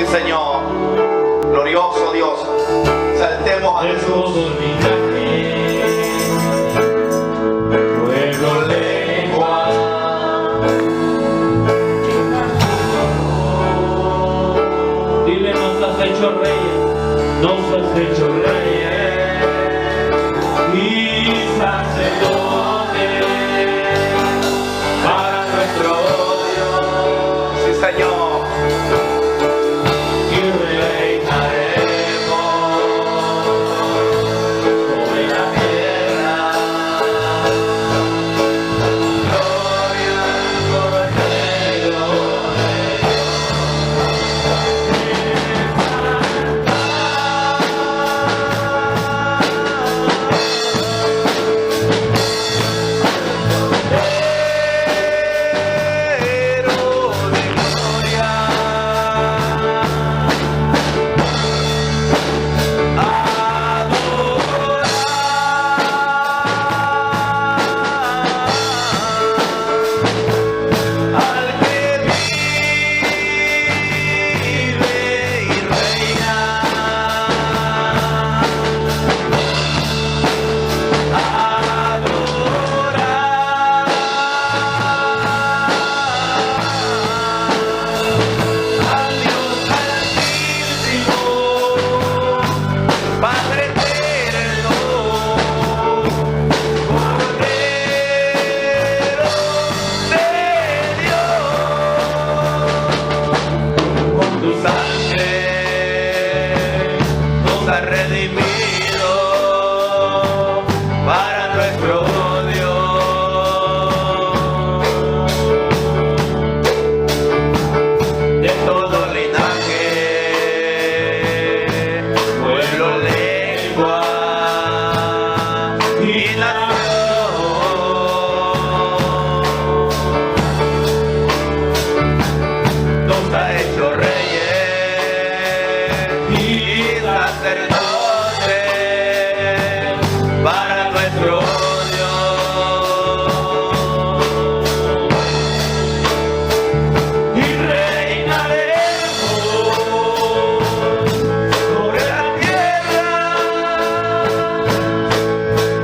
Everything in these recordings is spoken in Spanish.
Sí, Señor. Glorioso Dios. Saltemos a Jesús. Pueblo, lengua, dile, nos has hecho reyes, nos has hecho reyes y sacerdotes para nuestro Dios. Sí, Señor. Y reinaremos sobre la tierra.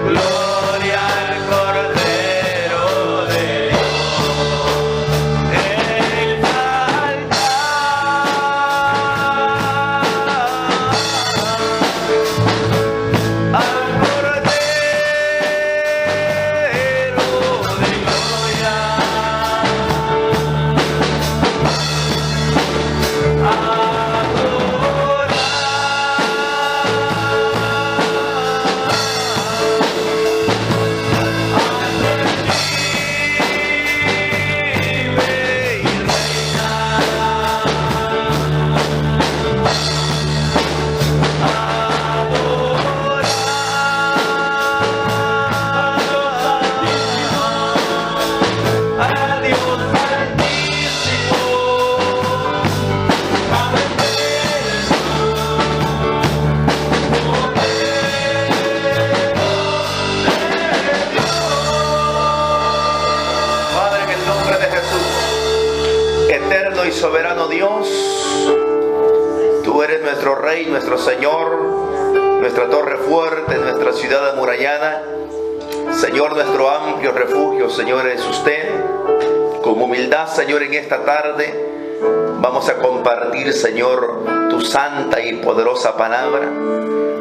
Gloria al Cordero de Soberano Dios, tú eres nuestro Rey, nuestro Señor, nuestra torre fuerte, nuestra ciudad amurallada. Señor, nuestro amplio refugio, Señor, es usted. Con humildad, Señor, en esta tarde vamos a compartir, Señor, tu santa y poderosa palabra.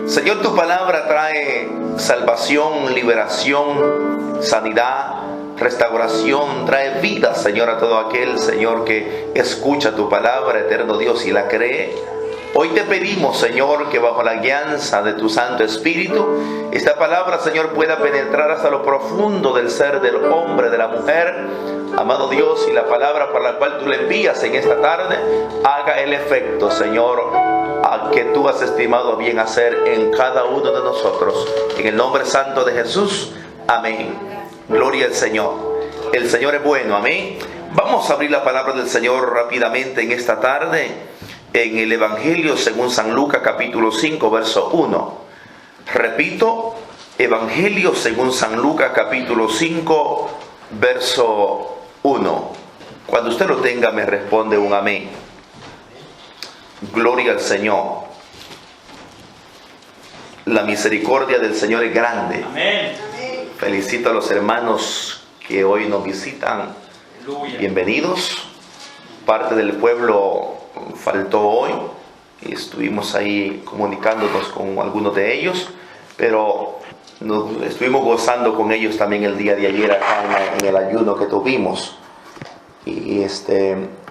Señor, tu palabra trae salvación, liberación, sanidad, restauración, trae vida, Señor, a todo aquel, Señor, que escucha tu palabra, eterno Dios, y la cree. Hoy te pedimos, Señor, que bajo la guianza de tu Santo Espíritu, esta palabra, Señor, pueda penetrar hasta lo profundo del ser del hombre, de la mujer. Amado Dios, y la palabra por la cual tú le envías en esta tarde, haga el efecto, Señor, a que tú has estimado bien hacer en cada uno de nosotros. En el nombre santo de Jesús, amén. Gloria al Señor. El Señor es bueno, amén. Vamos a abrir la palabra del Señor rápidamente en esta tarde en el Evangelio según San Lucas capítulo 5 verso 1. Repito, Evangelio según San Lucas capítulo 5 verso 1. Cuando usted lo tenga me responde un amén. Gloria al Señor. La misericordia del Señor es grande. Amén. Felicito a los hermanos que hoy nos visitan. Aleluya. Bienvenidos. Parte del pueblo faltó hoy y estuvimos ahí comunicándonos con algunos de ellos, pero nos estuvimos gozando con ellos también el día de ayer acá en el ayuno que tuvimos. Y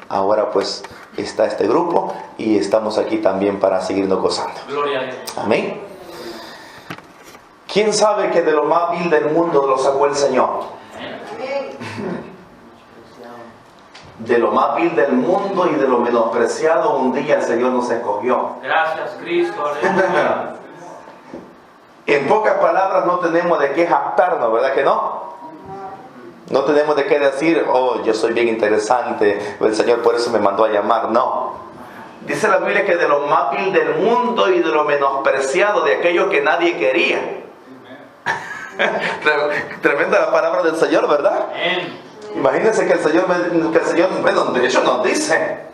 ahora pues está este grupo y estamos aquí también para seguirnos gozando. Gloria a Dios. Amén. ¿Quién sabe que de lo más vil del mundo lo sacó el Señor? De lo más vil del mundo y de lo menospreciado, un día el Señor nos escogió. Gracias, Cristo. Aleluya. En pocas palabras, no tenemos de qué jactarnos, ¿verdad que no? No tenemos de qué decir, oh, yo soy bien interesante, el Señor por eso me mandó a llamar. No. Dice la Biblia que de lo más vil del mundo y de lo menospreciado, de aquello que nadie quería. Tremenda la palabra del Señor, ¿verdad? Amén. Imagínense que el Señor, bueno, de hecho nos dice,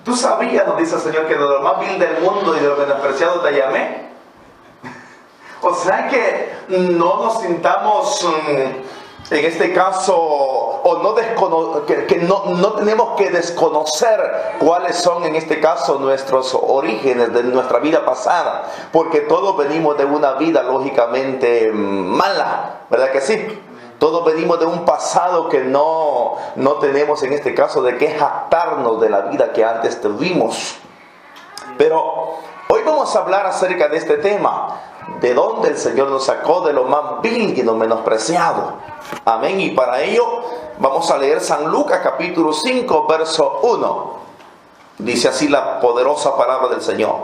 tú sabías, nos dice el Señor, que de lo más vil del mundo y de lo menospreciado te llamé. O sea que no nos sintamos, en este caso, o no tenemos que desconocer cuáles son en este caso nuestros orígenes de nuestra vida pasada, porque todos venimos de una vida lógicamente mala, ¿verdad que sí? Todos venimos de un pasado que no tenemos en este caso de qué jactarnos de la vida que antes tuvimos. Pero hoy vamos a hablar acerca de este tema, de dónde el Señor nos sacó de lo más vil y lo menospreciado. Amén. Y para ello vamos a leer San Lucas capítulo 5 verso 1. Dice así la poderosa palabra del Señor.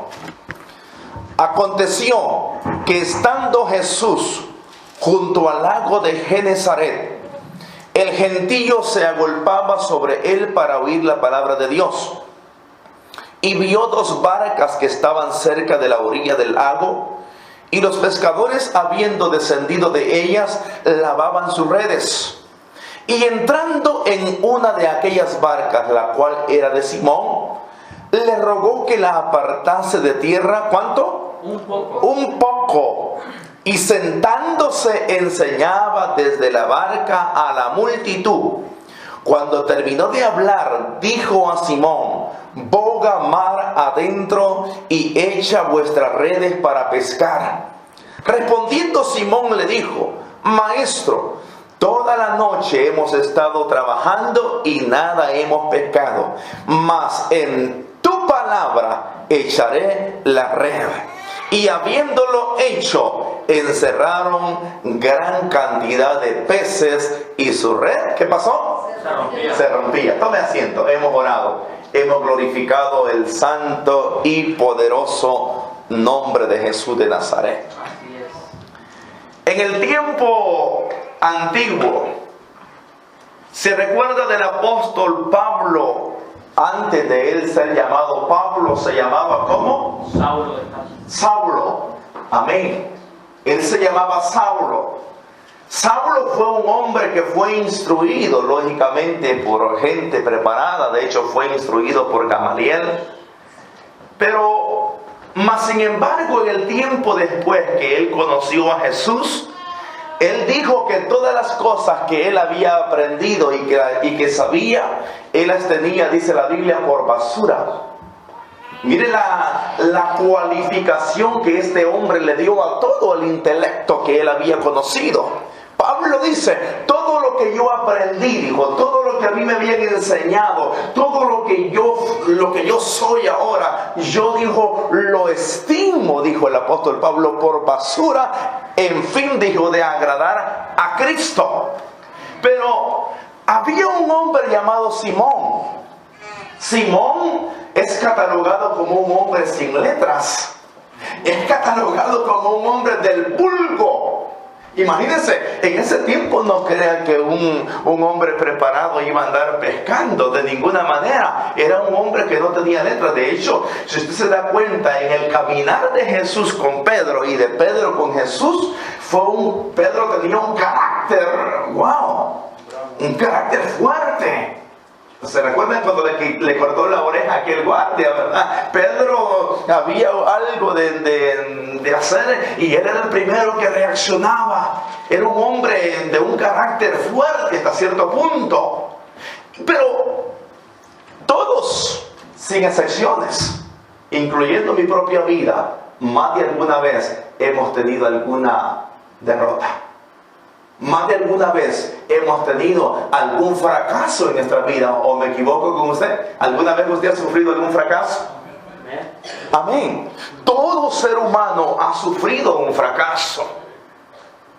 Aconteció que estando Jesús junto al lago de Genezaret, el gentío se agolpaba sobre él para oír la palabra de Dios. Y vio dos barcas que estaban cerca de la orilla del lago, y los pescadores, habiendo descendido de ellas, lavaban sus redes. Y entrando en una de aquellas barcas, la cual era de Simón, le rogó que la apartase de tierra. ¿Cuánto? Un poco. Y sentándose enseñaba desde la barca a la multitud. Cuando terminó de hablar, dijo a Simón: boga mar adentro y echa vuestras redes para pescar. Respondiendo Simón le dijo: Maestro, toda la noche hemos estado trabajando y nada hemos pescado, mas en tu palabra echaré la red. Y habiéndolo hecho, encerraron gran cantidad de peces y su red, ¿qué pasó? Se rompía. Tome asiento, hemos orado, hemos glorificado el santo y poderoso nombre de Jesús de Nazaret. En el tiempo antiguo, se recuerda del apóstol Pablo. Antes de él ser llamado Pablo, se llamaba ¿cómo? Saulo de Tarso. Saulo. Amén. Él se llamaba Saulo. Saulo fue un hombre que fue instruido, lógicamente, por gente preparada. De hecho, fue instruido por Gamaliel. Pero, más sin embargo, en el tiempo después que él conoció a Jesús, él dijo que todas las cosas que él había aprendido y que sabía, él las tenía, dice la Biblia, por basura. Mire la cualificación que este hombre le dio a todo el intelecto que él había conocido. Pablo dice: todo lo que yo aprendí, dijo, todo lo que a mí me habían enseñado, todo lo que yo soy ahora, yo, dijo, lo estimo, dijo el apóstol Pablo, por basura, en fin, dijo, de agradar a Cristo. Pero había un hombre llamado Simón. Simón es catalogado como un hombre sin letras. Es catalogado como un hombre del vulgo. Imagínense, en ese tiempo no crean que un hombre preparado iba a andar pescando, de ninguna manera. Era un hombre que no tenía letras. De hecho, si usted se da cuenta, en el caminar de Jesús con Pedro y de Pedro con Jesús, Pedro tenía un carácter, wow, un carácter fuerte. ¿Se recuerdan cuando le cortó la oreja a aquel guardia, verdad? Pedro había algo de hacer y él era el primero que reaccionaba. Era un hombre de un carácter fuerte hasta cierto punto. Pero todos, sin excepciones, incluyendo mi propia vida, más de alguna vez hemos tenido alguna derrota. Más de alguna vez hemos tenido algún fracaso en nuestra vida. ¿O me equivoco con usted? ¿Alguna vez usted ha sufrido algún fracaso? Amén. Todo ser humano ha sufrido un fracaso.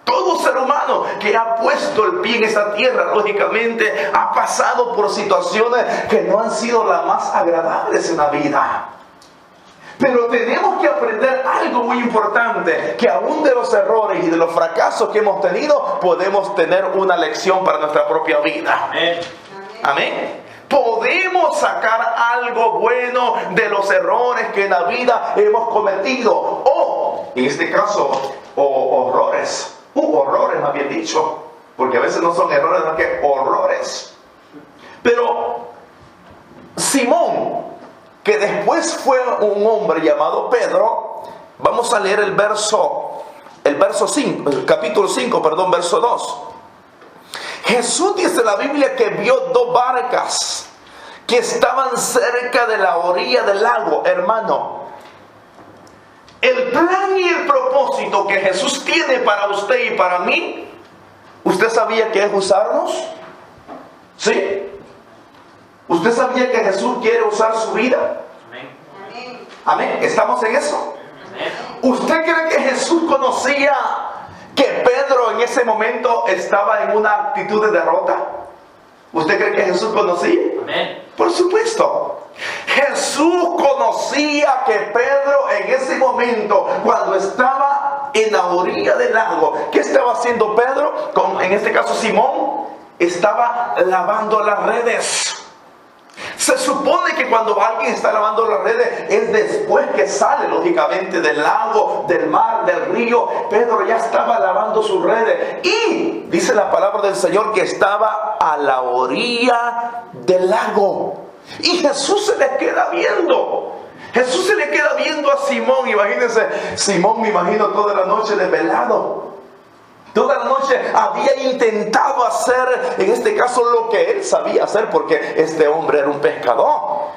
Todo ser humano que ha puesto el pie en esta tierra, lógicamente, ha pasado por situaciones que no han sido las más agradables en la vida. Pero tenemos que aprender algo muy importante, que aún de los errores y de los fracasos que hemos tenido, podemos tener una lección para nuestra propia vida. Amén. Amén. Podemos sacar algo bueno de los errores que en la vida hemos cometido. O, en este caso, horrores. Horrores, más bien dicho. Porque a veces no son errores, sino que horrores. Pero Simón, que después fue un hombre llamado Pedro, vamos a leer el capítulo 5, verso 2. Jesús dice en la Biblia que vio dos barcas que estaban cerca de la orilla del lago. Hermano, el plan y el propósito que Jesús tiene para usted y para mí, ¿usted sabía que es usarnos? ¿Sí? ¿Usted sabía que Jesús quiere usar su vida? Amén. Amén. ¿Estamos en eso? Amén. ¿Usted cree que Jesús conocía que Pedro en ese momento estaba en una actitud de derrota? ¿Usted cree que Jesús conocía? Amén. Por supuesto. Jesús conocía que Pedro en ese momento, cuando estaba en la orilla del lago, ¿qué estaba haciendo Pedro? En este caso Simón, estaba lavando las redes. Se supone que cuando alguien está lavando las redes es después que sale lógicamente del lago, del mar, del río. Pedro ya estaba lavando sus redes y dice la palabra del Señor que estaba a la orilla del lago. Y Jesús se le queda viendo. Jesús se le queda viendo a Simón. Imagínense, Simón, me imagino toda la noche desvelado. Toda la noche había intentado hacer, en este caso, lo que él sabía hacer, porque este hombre era un pescador.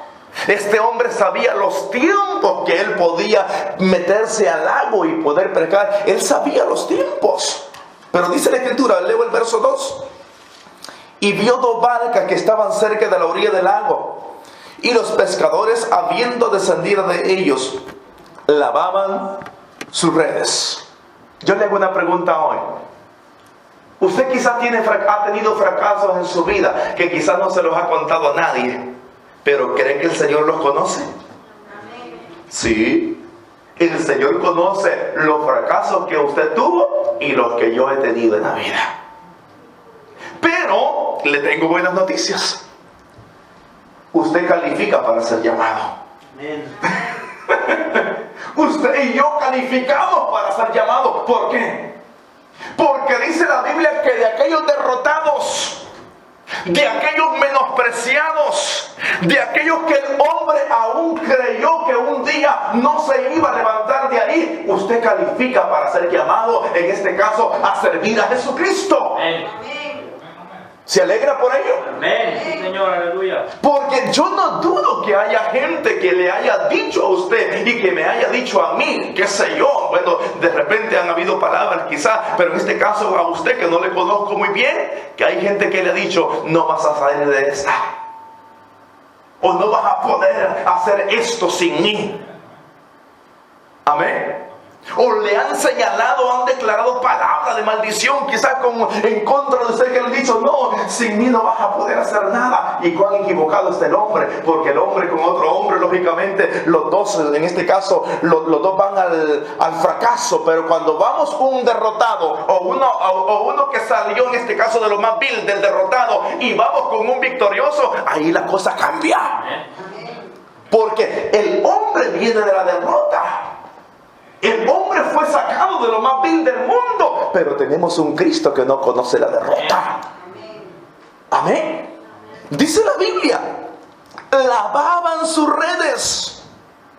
Este hombre sabía los tiempos que él podía meterse al lago y poder pescar. Él sabía los tiempos. Pero dice la Escritura, leo el verso 2. Y vio dos barcas que estaban cerca de la orilla del lago. Y los pescadores, habiendo descendido de ellos, lavaban sus redes. Yo le hago una pregunta hoy. Usted quizás ha tenido fracasos en su vida que quizás no se los ha contado a nadie, pero ¿cree que el Señor los conoce? Sí, el Señor conoce los fracasos que usted tuvo y los que yo he tenido en la vida. Pero le tengo buenas noticias. Usted califica para ser llamado. Usted y yo calificamos para ser llamados. ¿Por qué? Porque dice la Biblia que de aquellos derrotados, de aquellos menospreciados, de aquellos que el hombre aún creyó que un día no se iba a levantar de ahí, usted califica para ser llamado, en este caso, a servir a Jesucristo. Amén. ¿Se alegra por ello? Amén. Sí, Señor, aleluya. Porque yo no dudo que haya gente que le haya dicho a usted y que me haya dicho a mí, qué sé yo. Bueno, de repente han habido palabras quizás, pero en este caso a usted que no le conozco muy bien, que hay gente que le ha dicho, no vas a salir de esta. O no vas a poder hacer esto sin mí. Amén. O le han señalado, han declarado palabras de maldición, quizás en contra de usted, que le han dicho, no, sin mí no vas a poder hacer nada. Y cuán equivocado está el hombre, porque el hombre con otro hombre, lógicamente, los dos, en este caso, los dos van al fracaso. Pero cuando vamos con un derrotado, o uno que salió, en este caso, de lo más vil, del derrotado, y vamos con un victorioso, ahí la cosa cambia. Porque el hombre viene de la derrota. El hombre fue sacado de lo más vil del mundo, pero tenemos un Cristo que no conoce la derrota. Amén. Dice la Biblia, lavaban sus redes.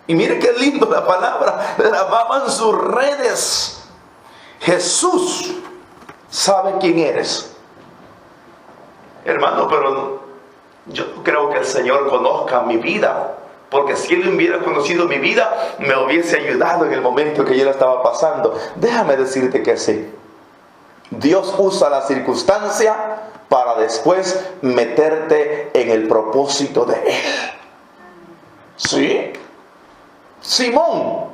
Y mire qué lindo la palabra, lavaban sus redes. Jesús sabe quién eres. Hermano, pero yo no creo que el Señor conozca mi vida, porque si Él hubiera conocido mi vida, me hubiese ayudado en el momento que yo la estaba pasando. Déjame decirte que sí. Dios usa la circunstancia para después meterte en el propósito de Él. ¿Sí? Simón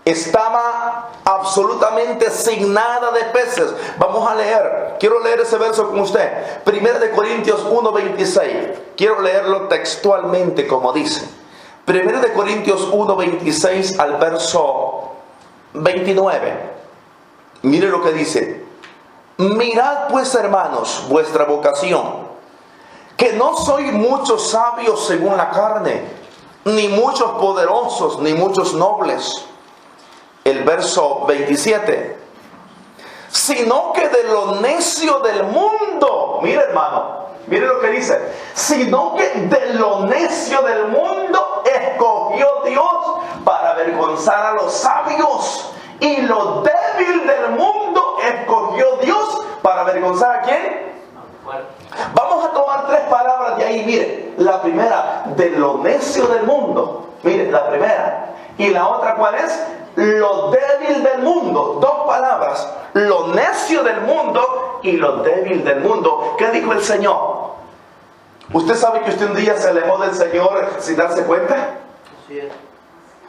estaba absolutamente sin nada de peces. Vamos a leer. Quiero leer ese verso con usted. 1 Corintios 1:26. Quiero leerlo textualmente como dice. 1 Corintios 1:26 al verso 29. Mire lo que dice. Mirad pues, hermanos, vuestra vocación, que no sois muchos sabios según la carne, ni muchos poderosos, ni muchos nobles. El verso 27. Sino que de lo necio del mundo, mire hermano, mire lo que dice. Sino que de lo necio del mundo escogió Dios para avergonzar a los sabios. Y lo débil del mundo escogió Dios para avergonzar ¿a quién? Vamos a tomar tres palabras de ahí. Mire, la primera, de lo necio del mundo. Mire, la primera. Y la otra, ¿cuál es? Lo débil del mundo. Dos palabras. Lo necio del mundo y lo débil del mundo. ¿Qué dijo el Señor? ¿Usted sabe que usted un día se alejó del Señor sin darse cuenta? Sí.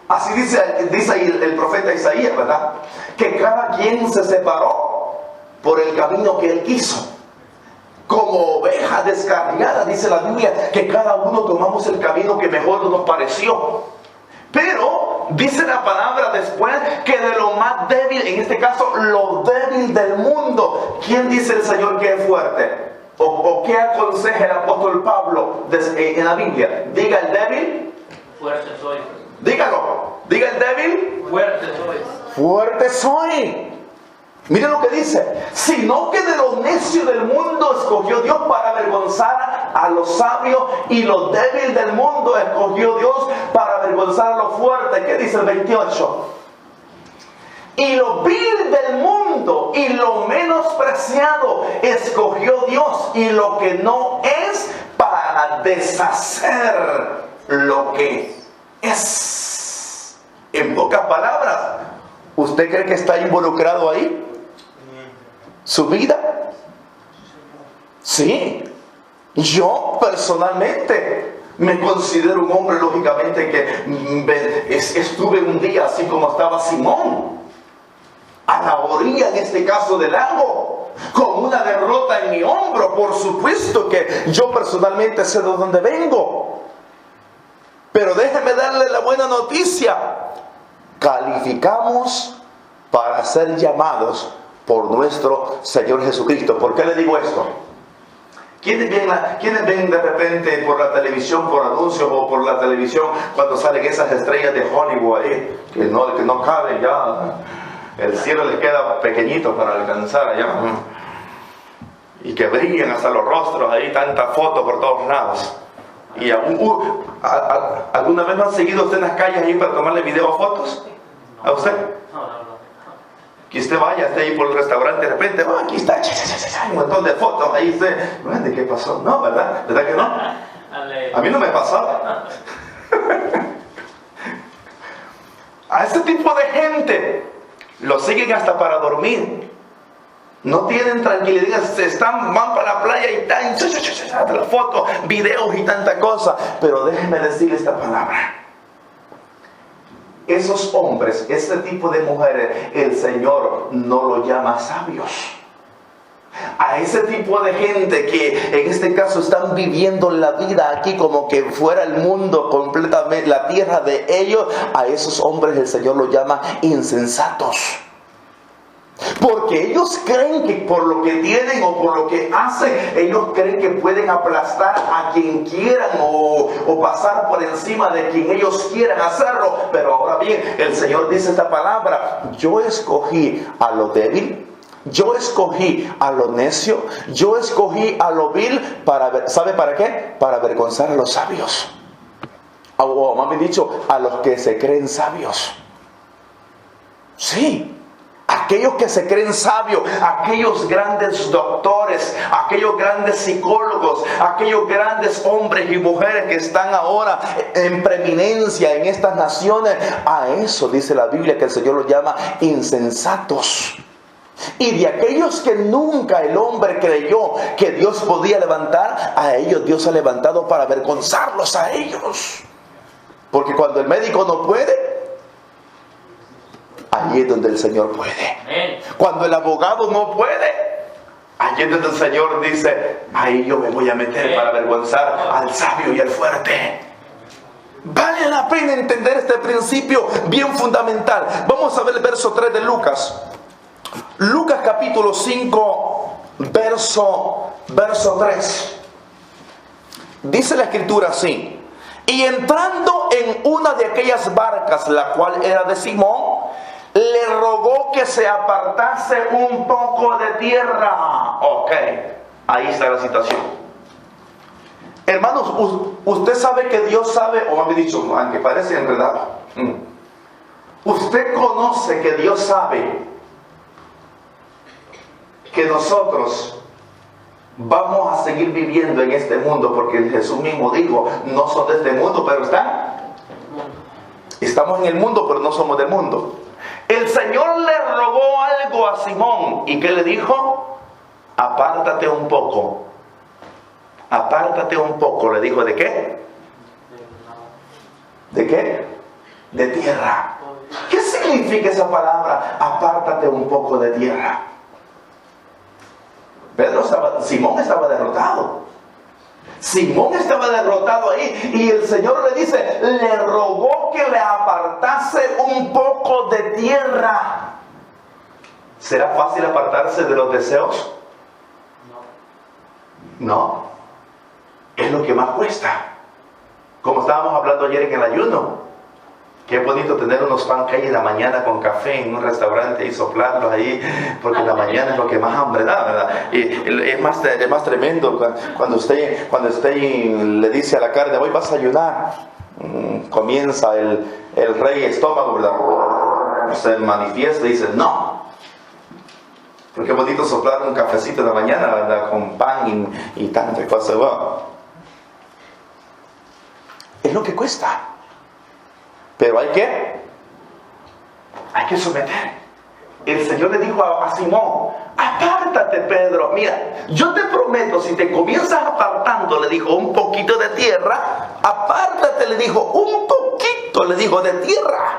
Así dice ahí el profeta Isaías, ¿verdad? Que cada quien se separó por el camino que él quiso. Como oveja descarriada, dice la Biblia, que cada uno tomamos el camino que mejor nos pareció. Pero dice la palabra después que de lo más débil, en este caso lo débil del mundo. ¿Quién dice el Señor que es fuerte? ¿O qué aconseja el apóstol Pablo en la Biblia? Diga el débil. Fuerte soy. Dígalo. Diga el débil. Fuerte soy. Fuerte soy. Miren lo que dice. Sino que de lo necio del mundo escogió Dios para avergonzar a los sabios, y lo débil del mundo escogió Dios para avergonzar a los fuertes. ¿Qué dice el 28? Y lo vil del mundo y lo menospreciado escogió Dios, y lo que no es, para deshacer lo que es. En pocas palabras, ¿usted cree que está involucrado ahí? ¿Su vida? Sí. Yo personalmente me considero un hombre, lógicamente, que estuve un día así como estaba Simón, a la orilla, en este caso, del lago, con una derrota en mi hombro. Por supuesto que yo personalmente sé de dónde vengo. Pero déjeme darle la buena noticia. Calificamos para ser llamados por nuestro Señor Jesucristo. ¿Por qué le digo esto? ¿Quiénes ven de repente por la televisión, por anuncios o por la televisión, cuando salen esas estrellas de Hollywood ahí, que no caben ya? El cielo les queda pequeñito para alcanzar allá. Y que brillan hasta los rostros ahí, tantas fotos por todos lados. Y ¿alguna vez me han seguido usted en las calles ahí para tomarle video o fotos? ¿A usted? Que usted vaya, esté ahí por el restaurante, de repente, aquí está, un montón de fotos, ahí usted, ¿qué pasó? No, ¿verdad? ¿Verdad que no? A mí no me pasaba. A este tipo de gente lo siguen hasta para dormir. No tienen tranquilidad, van para la playa y están las fotos, videos y tanta cosa. Pero déjenme decirle esta palabra. Esos hombres, ese tipo de mujeres, el Señor no los llama sabios. A ese tipo de gente que en este caso están viviendo la vida aquí como que fuera el mundo completamente, la tierra de ellos, a esos hombres el Señor los llama insensatos. Porque ellos creen que por lo que tienen o por lo que hacen, ellos creen que pueden aplastar a quien quieran o pasar por encima de quien ellos quieran hacerlo. Pero ahora bien, el Señor dice esta palabra: yo escogí a lo débil, yo escogí a lo necio, yo escogí a lo vil para, ¿sabe para qué? Para avergonzar a los sabios. O más bien dicho, a los que se creen sabios. Sí. Aquellos que se creen sabios, aquellos grandes doctores, aquellos grandes psicólogos, aquellos grandes hombres y mujeres que están ahora en preeminencia en estas naciones, a eso dice la Biblia que el Señor los llama insensatos. Y de aquellos que nunca el hombre creyó que Dios podía levantar, a ellos Dios ha levantado para avergonzarlos a ellos. Porque cuando el médico no puede, allí es donde el Señor puede. Cuando el abogado no puede, allí es donde el Señor dice, ahí yo me voy a meter para avergonzar al sabio y al fuerte. Vale la pena entender este principio bien fundamental. Vamos a ver el verso 3 de Lucas. Lucas capítulo 5, verso 3. Dice la escritura así: y entrando en una de aquellas barcas, la cual era de Simón, le rogó que se apartase un poco de tierra. Ok, ahí está la situación. Hermanos, usted sabe que Dios sabe, o me ha dicho, aunque parece enredado, usted conoce que Dios sabe que nosotros vamos a seguir viviendo en este mundo, porque Jesús mismo dijo, no son de este mundo, pero estamos en el mundo, pero no somos del mundo. El Señor le rogó algo a Simón. ¿Y qué le dijo? Apártate un poco. Apártate un poco. Le dijo, ¿de qué? ¿De qué? De tierra. ¿Qué significa esa palabra? Apártate un poco de tierra. Simón estaba derrotado. Simón estaba derrotado ahí, y el Señor le dice, le rogó que le apartase un poco de tierra. ¿Será fácil apartarse de los deseos? No. Es lo que más cuesta. Como estábamos hablando ayer en el ayuno, qué bonito tener unos pancakes en la mañana con café en un restaurante y soplarlos ahí, porque en la mañana es lo que más hambre da, ¿verdad? Y es más tremendo cuando usted le dice a la carne, hoy vas a ayunar. Comienza el rey estómago, ¿verdad? Se manifiesta y dice, no. Porque es bonito soplar un cafecito en la mañana, ¿verdad? Con pan y tantas cosas. Wow. Es lo que cuesta. Pero hay que someter. El Señor le dijo a Simón, apártate, Pedro. Mira, yo te prometo, si te comienzas apartando, le dijo, un poquito de tierra, apártate, le dijo, un poquito, le dijo, de tierra.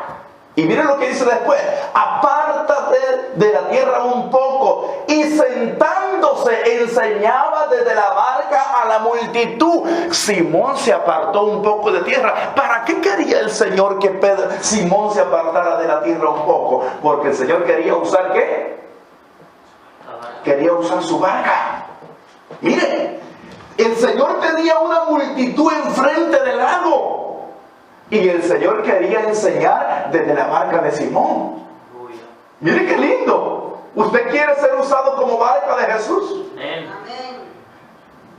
Y miren lo que dice después, apártate de la tierra un poco. Y sentándose enseñaba desde la barca a la multitud. Simón se apartó un poco de tierra. ¿Para qué quería el Señor que Simón se apartara de la tierra un poco? Porque el Señor quería usar ¿qué? Quería usar su barca. Mire, el Señor tenía una multitud enfrente del lago. Y el Señor quería enseñar desde la barca de Simón. Mire qué lindo. ¿Usted quiere ser usado como barca de Jesús? Amén.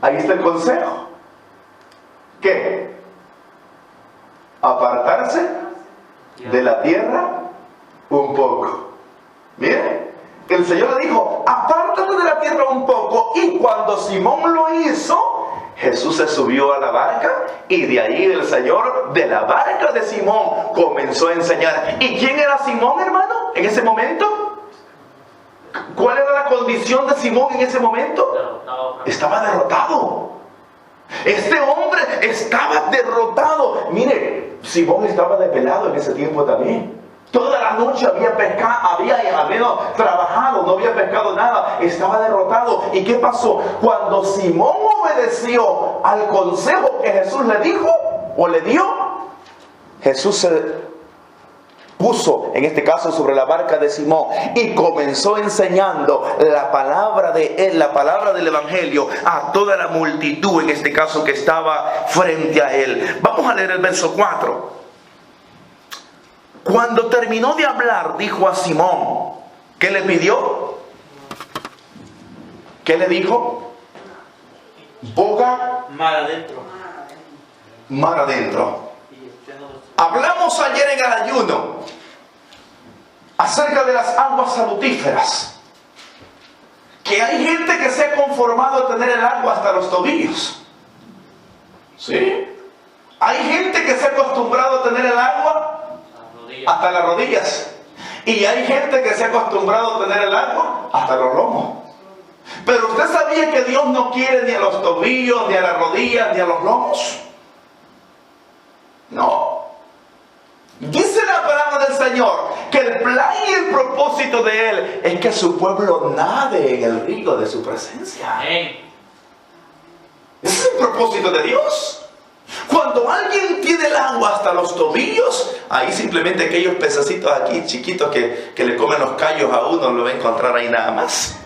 Ahí está el consejo. ¿Qué? Apartarse de la tierra un poco. Mire, el Señor le dijo, apártate de la tierra un poco. Y cuando Simón lo hizo, Jesús se subió a la barca, y de ahí el Señor, de la barca de Simón, comenzó a enseñar. ¿Y quién era Simón, hermano, en ese momento? ¿Cuál era la condición de Simón en ese momento? Estaba derrotado. Este hombre estaba derrotado. Mire, Simón estaba desvelado en ese tiempo también. Toda la noche había pescado, había al menos trabajado, no había pescado nada, estaba derrotado. ¿Y qué pasó? Cuando Simón obedeció al consejo que Jesús le dijo o le dio, Jesús se puso, en este caso, sobre la barca de Simón y comenzó enseñando la palabra de él, la palabra del evangelio a toda la multitud, en este caso, que estaba frente a él. Vamos a leer el verso 4. Cuando terminó de hablar, dijo a Simón, ¿qué le pidió? ¿Qué le dijo? Boga Mar adentro. mar adentro. Hablamos ayer en el ayuno acerca de las aguas salutíferas. Que hay gente que se ha conformado a tener el agua hasta los tobillos. ¿Sí? Hay gente que se ha acostumbrado a tener el agua hasta las rodillas. Y hay gente que se ha acostumbrado a tener el agua hasta los lomos. Pero usted sabía que Dios no quiere ni a los tobillos, ni a las rodillas, ni a los lomos. No. Dice la palabra del Señor que el plan y el propósito de Él es que su pueblo nade en el río de su presencia. Amén. Ese es el propósito de Dios. Cuando alguien tiene el agua hasta los tobillos, ahí simplemente aquellos pececitos aquí chiquitos que le comen los callos a uno, lo va a encontrar ahí nada más.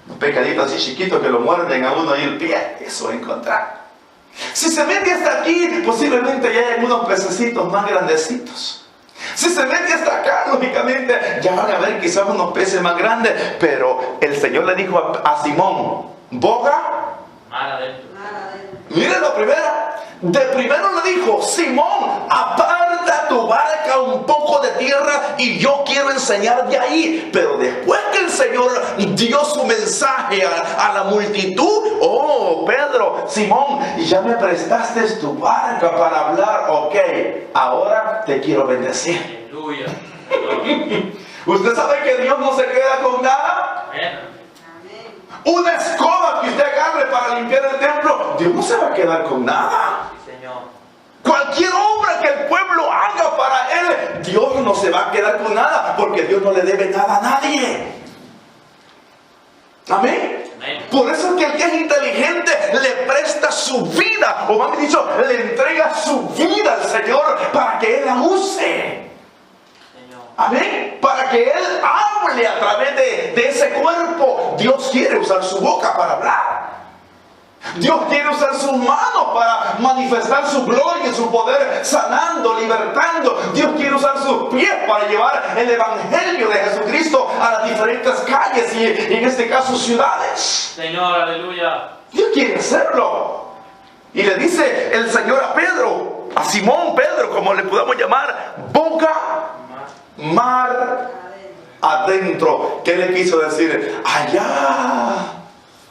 Un pescadito así chiquito que lo muerden a uno ahí el pie, eso va a encontrar. Si se mete hasta aquí, posiblemente ya hay algunos pececitos más grandecitos. Si se mete hasta acá, lógicamente ya van a ver quizás unos peces más grandes. Pero el Señor le dijo a Simón, boga Mar adentro. Miren la primera. De primero le dijo, Simón, aparta tu barca un poco de tierra y yo quiero enseñar de ahí. Pero después que el Señor dio su mensaje a la multitud, oh, Pedro, Simón, ya me prestaste tu barca para hablar, ok, ahora te quiero bendecir. Aleluya. ¿Usted sabe que Dios no se queda con nada? Amén. Una escoba que usted agarre para limpiar el templo, Dios no se va a quedar con nada. Sí, Señor. Cualquier obra que el pueblo haga para Él, Dios no se va a quedar con nada, porque Dios no le debe nada a nadie. Amén. Amén. Por eso es que el que es inteligente le presta su vida, o más bien dicho, le entrega su vida al Señor para que Él la use. Amén. Para que Él hable a través de ese cuerpo. Dios quiere usar su boca para hablar. Dios quiere usar sus manos para manifestar su gloria y su poder, sanando, libertando. Dios quiere usar sus pies para llevar el evangelio de Jesucristo a las diferentes calles y en este caso ciudades. Señor, aleluya. Dios quiere hacerlo. Y le dice el Señor a Pedro, a Simón Pedro, como le podamos llamar, boga mar adentro. ¿Qué le quiso decir? Allá,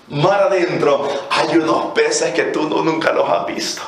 mar adentro, hay unos peces que tú nunca los has visto.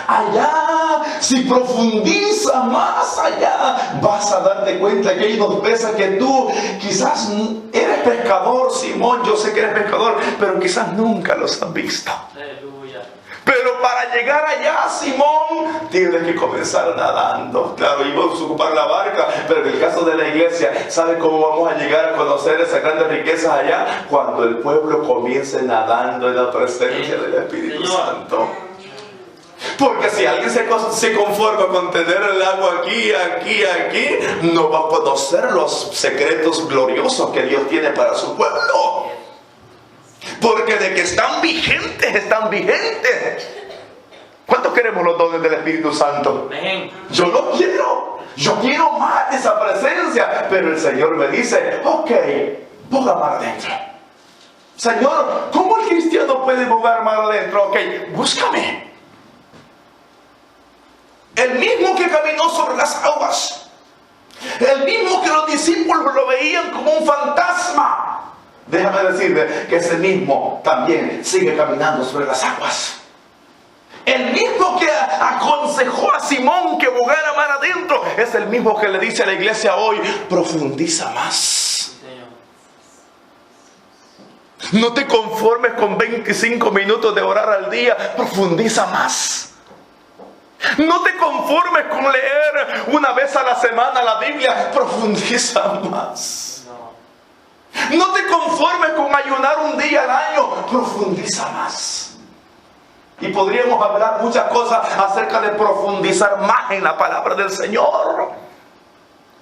Allá, si profundizas más allá, vas a darte cuenta que hay unos peces que tú quizás eres pescador, Simón, yo sé que eres pescador, pero quizás nunca los has visto. Aleluya. Pero para llegar allá, Simón, tienes que comenzar nadando. Claro, íbamos a ocupar la barca, pero en el caso de la iglesia, ¿sabe cómo vamos a llegar a conocer esas grandes riquezas allá? Cuando el pueblo comience nadando en la presencia del Espíritu Santo. Porque si alguien se conforma con tener el agua aquí, no va a conocer los secretos gloriosos que Dios tiene para su pueblo. Porque de que están vigentes, están vigentes. ¿Cuántos queremos los dones del Espíritu Santo? Amén. Yo lo quiero. Yo quiero más de esa presencia. Pero el Señor me dice, ok, boga mar adentro. Señor, ¿cómo el cristiano puede bogar mar adentro? Ok, búscame. El mismo que caminó sobre las aguas. El mismo que los discípulos lo veían como un fantasma. Déjame decirte que ese mismo también sigue caminando sobre las aguas. El mismo que aconsejó a Simón que bogara mar adentro es el mismo que le dice a la iglesia hoy, profundiza más. No te conformes con 25 minutos de orar al día, profundiza más. No te conformes con leer una vez a la semana la Biblia, profundiza más. No te conformes con ayunar un día al año, profundiza más. Y podríamos hablar muchas cosas acerca de profundizar más en la palabra del Señor.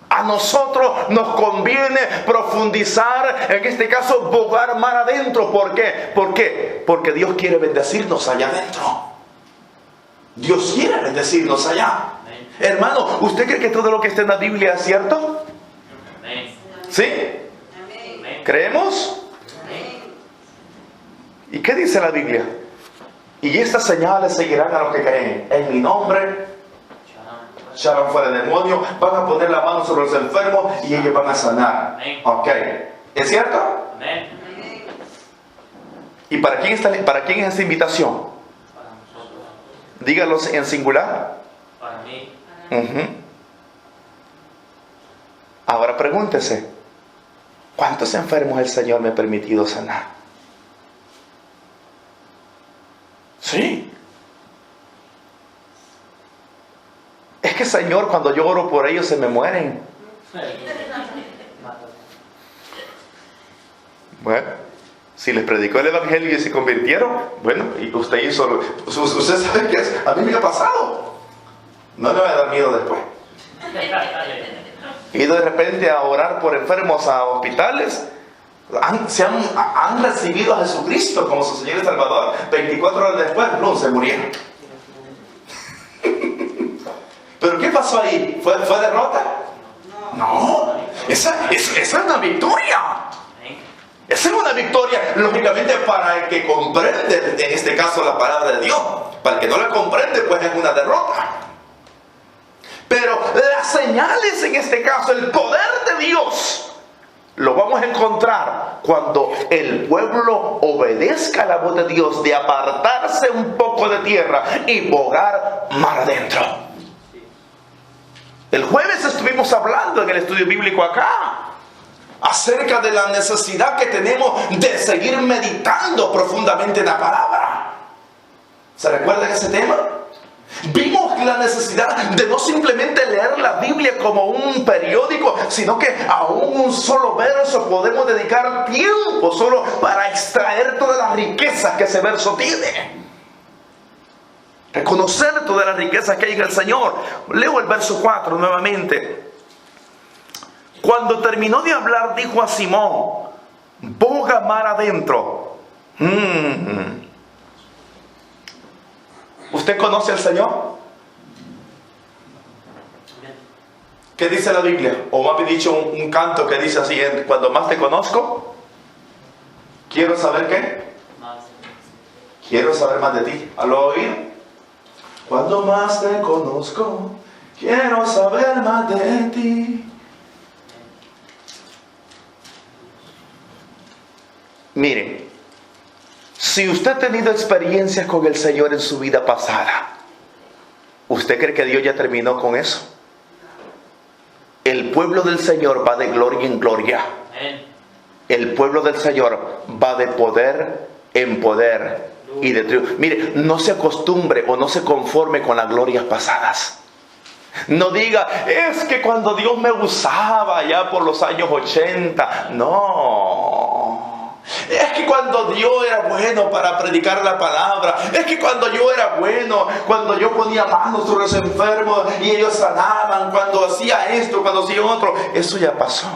A nosotros nos conviene profundizar, en este caso bogar mar adentro. ¿Por qué? ¿Por qué? Porque Dios quiere bendecirnos allá adentro. Dios quiere bendecirnos allá. Amén. Hermano, ¿usted cree que todo lo que está en la Biblia es cierto? Amén. ¿Sí? Amén. ¿Creemos? ¿Y qué dice la Biblia? Y estas señales seguirán a los que creen. En mi nombre echarán fuera demonios, van a poner la mano sobre los enfermos y ellos van a sanar. Ok. ¿Es cierto? ¿Y para quién es esta invitación? Dígalos en singular. Para mí. Ahora pregúntese, ¿cuántos enfermos el Señor me ha permitido sanar? Sí. Es que, Señor, cuando yo oro por ellos se me mueren. Bueno, si les predicó el Evangelio y se convirtieron, bueno, y usted hizo... Usted sabe que a mí me ha pasado. No le va a dar miedo después. He ido de repente a orar por enfermos a hospitales. Han recibido a Jesucristo como su Señor y Salvador. 24 horas después, no, se murieron. ¿Pero qué pasó ahí? ¿Fue derrota? No. Esa es una victoria. Esa es una victoria, lógicamente, para el que comprende, en este caso, la palabra de Dios. Para el que no la comprende, pues es una derrota. Pero las señales, en este caso, el poder de Dios, lo vamos a encontrar cuando el pueblo obedezca la voz de Dios de apartarse un poco de tierra y bogar mar adentro. El jueves estuvimos hablando en el estudio bíblico acá acerca de la necesidad que tenemos de seguir meditando profundamente en la palabra. ¿Se recuerdan ese tema? Vimos la necesidad de no simplemente leer la Biblia como un periódico, sino que a un solo verso podemos dedicar tiempo solo para extraer todas las riquezas que ese verso tiene. Reconocer todas las riquezas que hay en el Señor. Leo el verso 4 nuevamente. Cuando terminó de hablar, dijo a Simón: boga mar adentro. ¿Usted conoce al Señor? ¿Qué dice la Biblia? O más bien dicho, un canto que dice así: cuando más te conozco, quiero saber qué. Quiero saber más de ti. ¿Lo he oído? Cuando más te conozco, quiero saber más de ti. Miren, si usted ha tenido experiencias con el Señor en su vida pasada, ¿usted cree que Dios ya terminó con eso? El pueblo del Señor va de gloria en gloria. El pueblo del Señor va de poder en poder y de triunfo. Mire, no se acostumbre o no se conforme con las glorias pasadas. No diga, es que cuando Dios me usaba ya por los años 80. No. Es que cuando Dios era bueno para predicar la palabra. Es que cuando yo era bueno, cuando yo ponía manos sobre los enfermos y ellos sanaban, cuando hacía esto, cuando hacía otro. Eso ya pasó.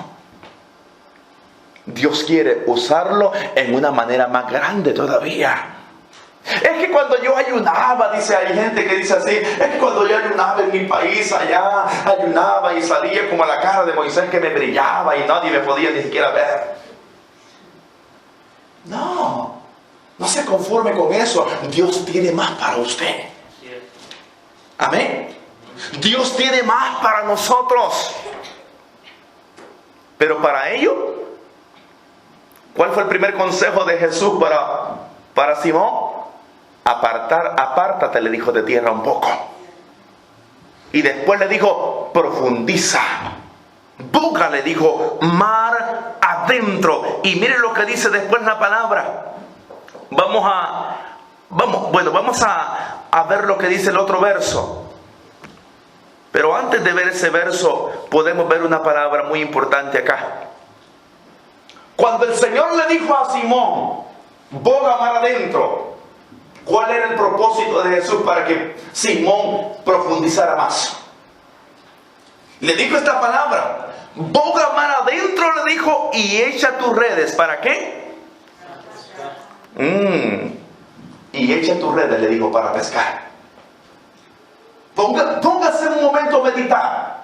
Dios quiere usarlo en una manera más grande todavía. Es que cuando yo ayunaba, dice, hay gente que dice así, es que cuando yo ayunaba en mi país allá, ayunaba y salía como la cara de Moisés que me brillaba y nadie me podía ni siquiera ver. No, no se conforme con eso. Dios tiene más para usted. Amén. Dios tiene más para nosotros. Pero para ello, ¿cuál fue el primer consejo de Jesús para Simón? Apártate, le dijo, de tierra un poco. Y después le dijo, profundiza. Boga, le dijo, mar adentro. Y mire lo que dice después la palabra. Vamos a ver lo que dice el otro verso. Pero antes de ver ese verso, podemos ver una palabra muy importante acá. Cuando el Señor le dijo a Simón, boga mar adentro, ¿cuál era el propósito de Jesús para que Simón profundizara más? Le dijo esta palabra, boga mar adentro, le dijo, y echa tus redes. ¿Para qué? Y echa tus redes, le dijo, para pescar. Póngase un momento a meditar.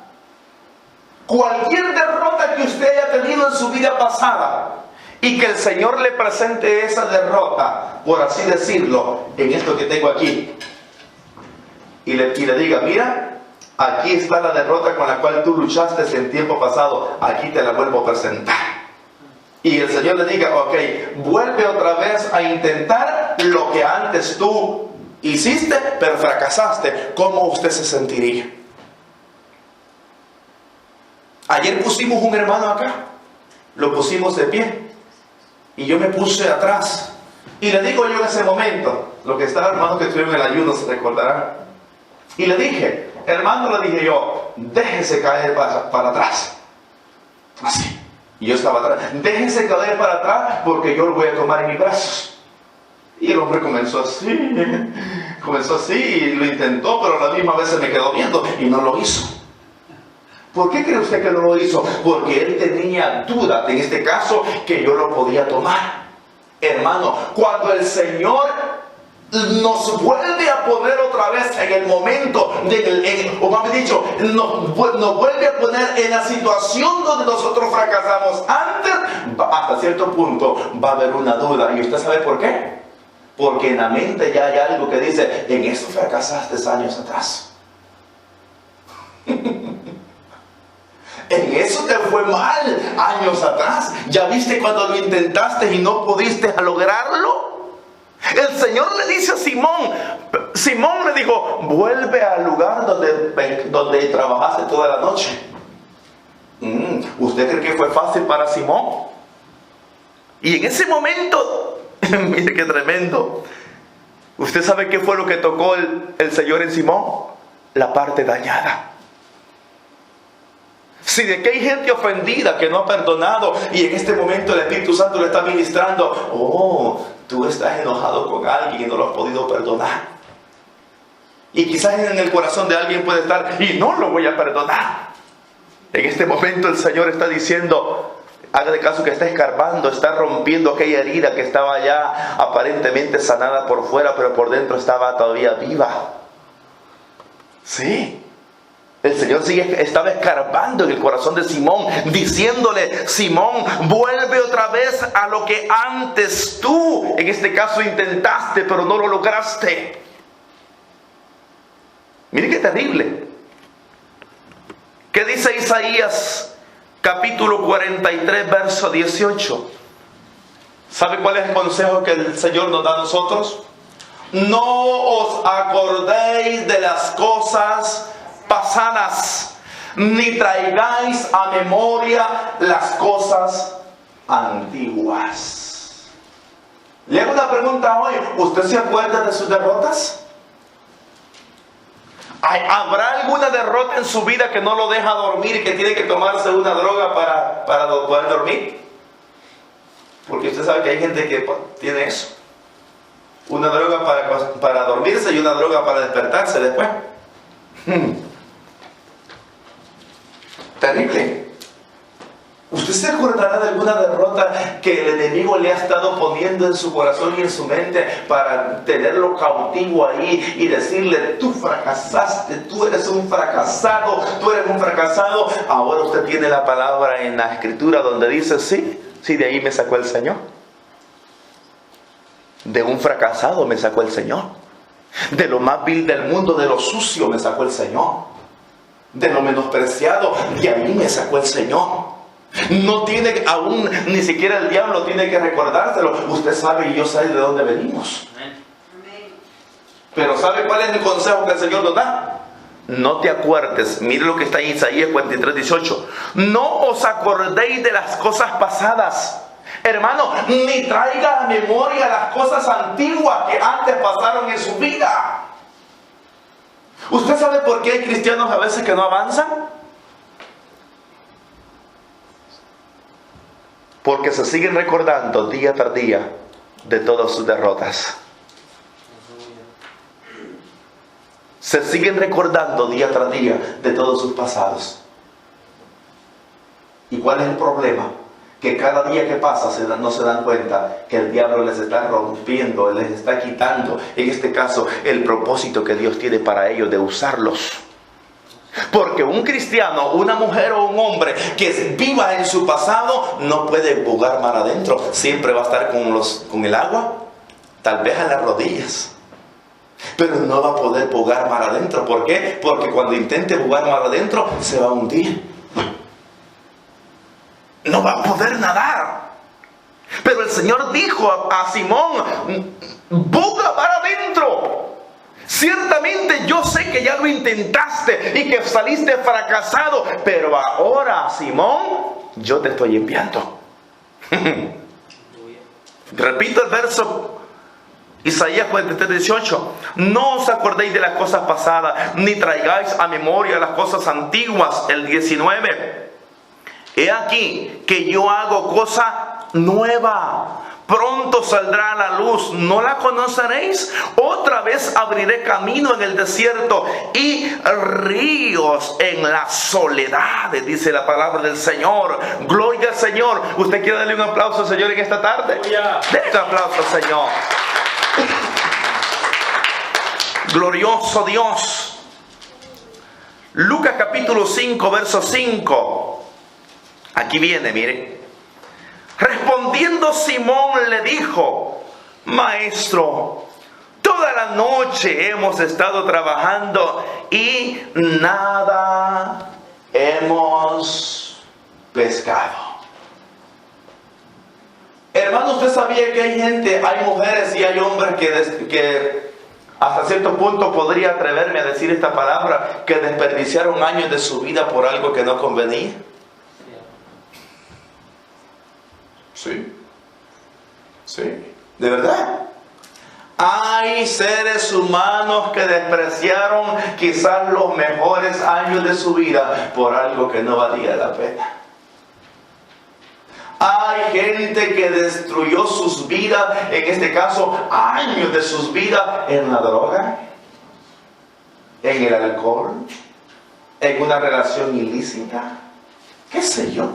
Cualquier derrota que usted haya tenido en su vida pasada, y que el Señor le presente esa derrota, por así decirlo, en esto que tengo aquí, y le diga, mira, aquí está la derrota con la cual tú luchaste en tiempo pasado, aquí te la vuelvo a presentar. Y el Señor le diga, ok, vuelve otra vez a intentar lo que antes tú hiciste, pero fracasaste. ¿Cómo usted se sentiría? Ayer pusimos un hermano acá, lo pusimos de pie, y yo me puse atrás. Y le digo yo en ese momento, lo que está hermano que estuvieron en el ayuno se recordará. Y le dije, hermano, le dije yo, déjese caer para atrás. Así. Y yo estaba atrás. Déjese caer para atrás porque yo lo voy a tomar en mis brazos. Y el hombre comenzó así, y lo intentó, pero a la misma vez se me quedó viendo y no lo hizo. ¿Por qué cree usted que no lo hizo? Porque él tenía dudas, en este caso, que yo lo podía tomar. Hermano, cuando el Señor nos vuelve a poner otra vez en el momento, o más bien dicho, nos vuelve a poner en la situación donde nosotros fracasamos antes, hasta cierto punto va a haber una duda. ¿Y usted sabe por qué? Porque en la mente ya hay algo que dice, en eso fracasaste años atrás. En eso te fue mal años atrás. ¿Ya viste cuando lo intentaste y no pudiste lograrlo? El Señor le dice a Simón, Simón le dijo, vuelve al lugar donde trabajaste toda la noche. ¿Usted cree que fue fácil para Simón? Y en ese momento, mire qué tremendo. ¿Usted sabe qué fue lo que tocó el Señor en Simón? La parte dañada. Si de que hay gente ofendida que no ha perdonado y en este momento el Espíritu Santo le está ministrando, oh, tú estás enojado con alguien y no lo has podido perdonar. Y quizás en el corazón de alguien puede estar, y no lo voy a perdonar. En este momento el Señor está diciendo, haga de caso que está escarbando, está rompiendo aquella herida que estaba ya aparentemente sanada por fuera, pero por dentro estaba todavía viva. Sí. El Señor estaba escarbando en el corazón de Simón, diciéndole, Simón, vuelve otra vez a lo que antes tú, en este caso, intentaste, pero no lo lograste. Mire qué terrible. ¿Qué dice Isaías, capítulo 43, verso 18? ¿Sabe cuál es el consejo que el Señor nos da a nosotros? No os acordéis de las cosas pasadas, ni traigáis a memoria las cosas antiguas. Le hago una pregunta hoy, ¿usted se acuerda de sus derrotas? ¿Habrá alguna derrota en su vida que no lo deja dormir y que tiene que tomarse una droga para poder dormir? Porque usted sabe que hay gente que tiene eso. Una droga para dormirse y una droga para despertarse después. Terrible. ¿Usted se acordará de alguna derrota que el enemigo le ha estado poniendo en su corazón y en su mente para tenerlo cautivo ahí y decirle, tú fracasaste, tú eres un fracasado, tú eres un fracasado? Ahora usted tiene la palabra en la Escritura donde dice, sí, de ahí me sacó el Señor. De un fracasado me sacó el Señor. De lo más vil del mundo, de lo sucio me sacó el Señor. De lo menospreciado, de ahí me sacó el Señor. No tiene aún, ni siquiera el diablo tiene que recordárselo. Usted sabe y yo sé de dónde venimos. Pero ¿sabe cuál es el consejo que el Señor nos da? No te acuerdes, mire lo que está en Isaías 43, 18. No os acordéis de las cosas pasadas. Hermano, ni traiga a memoria las cosas antiguas que antes pasaron en su vida. ¿Usted sabe por qué hay cristianos a veces que no avanzan? Porque se siguen recordando día tras día de todas sus derrotas. Se siguen recordando día tras día de todos sus pasados. ¿Y cuál es el problema? Que cada día que pasa no se dan cuenta que el diablo les está rompiendo, les está quitando, en este caso, el propósito que Dios tiene para ellos de usarlos. Porque un cristiano, una mujer o un hombre que viva en su pasado no puede jugar mar adentro. Siempre va a estar con el agua, tal vez a las rodillas. Pero no va a poder jugar mar adentro. ¿Por qué? Porque cuando intente jugar mar adentro se va a hundir. No va a poder nadar. Pero el Señor dijo a Simón: buga mar adentro. Ciertamente yo sé que ya lo intentaste y que saliste fracasado, pero ahora, Simón, yo te estoy enviando. Repito el verso, Isaías 43:18. No os acordéis de las cosas pasadas, ni traigáis a memoria las cosas antiguas. El 19. He aquí que yo hago cosa nueva. Pronto saldrá a la luz, ¿no la conoceréis? Otra vez abriré camino en el desierto y ríos en las soledades, dice la palabra del Señor. Gloria al Señor. ¿Usted quiere darle un aplauso al Señor en esta tarde? Denle un aplauso al Señor. Glorioso Dios. Lucas capítulo 5, verso 5. Aquí viene, mire. Respondiendo Simón le dijo: Maestro, toda la noche hemos estado trabajando y nada hemos pescado. Hermano, ¿usted sabía que hay gente, hay mujeres y hay hombres que hasta cierto punto podría atreverme a decir esta palabra, que desperdiciaron años de su vida por algo que no convenía? Sí, de verdad. Hay seres humanos que despreciaron quizás los mejores años de su vida por algo que no valía la pena. Hay gente que destruyó sus vidas, en este caso años de sus vidas, en la droga, en el alcohol, en una relación ilícita, qué sé yo.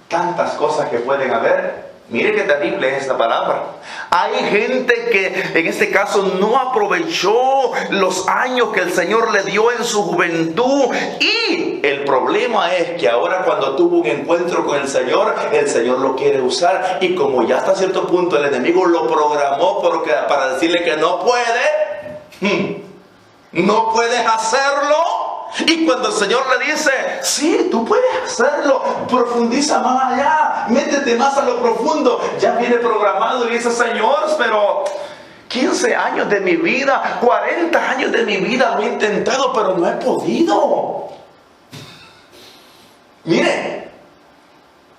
Tantas cosas que pueden haber. Mire qué terrible es esta palabra. Hay gente que en este caso no aprovechó los años que el Señor le dio en su juventud. Y el problema es que ahora, cuando tuvo un encuentro con el Señor lo quiere usar. Y como ya hasta cierto punto el enemigo lo programó para decirle que no puede, no puedes hacerlo. Y cuando el Señor le dice: sí, tú puedes hacerlo, profundiza más allá, métete más a lo profundo, ya viene programado y dice: Señor, pero 15 años de mi vida, 40 años de mi vida lo he intentado, pero no he podido. Mire,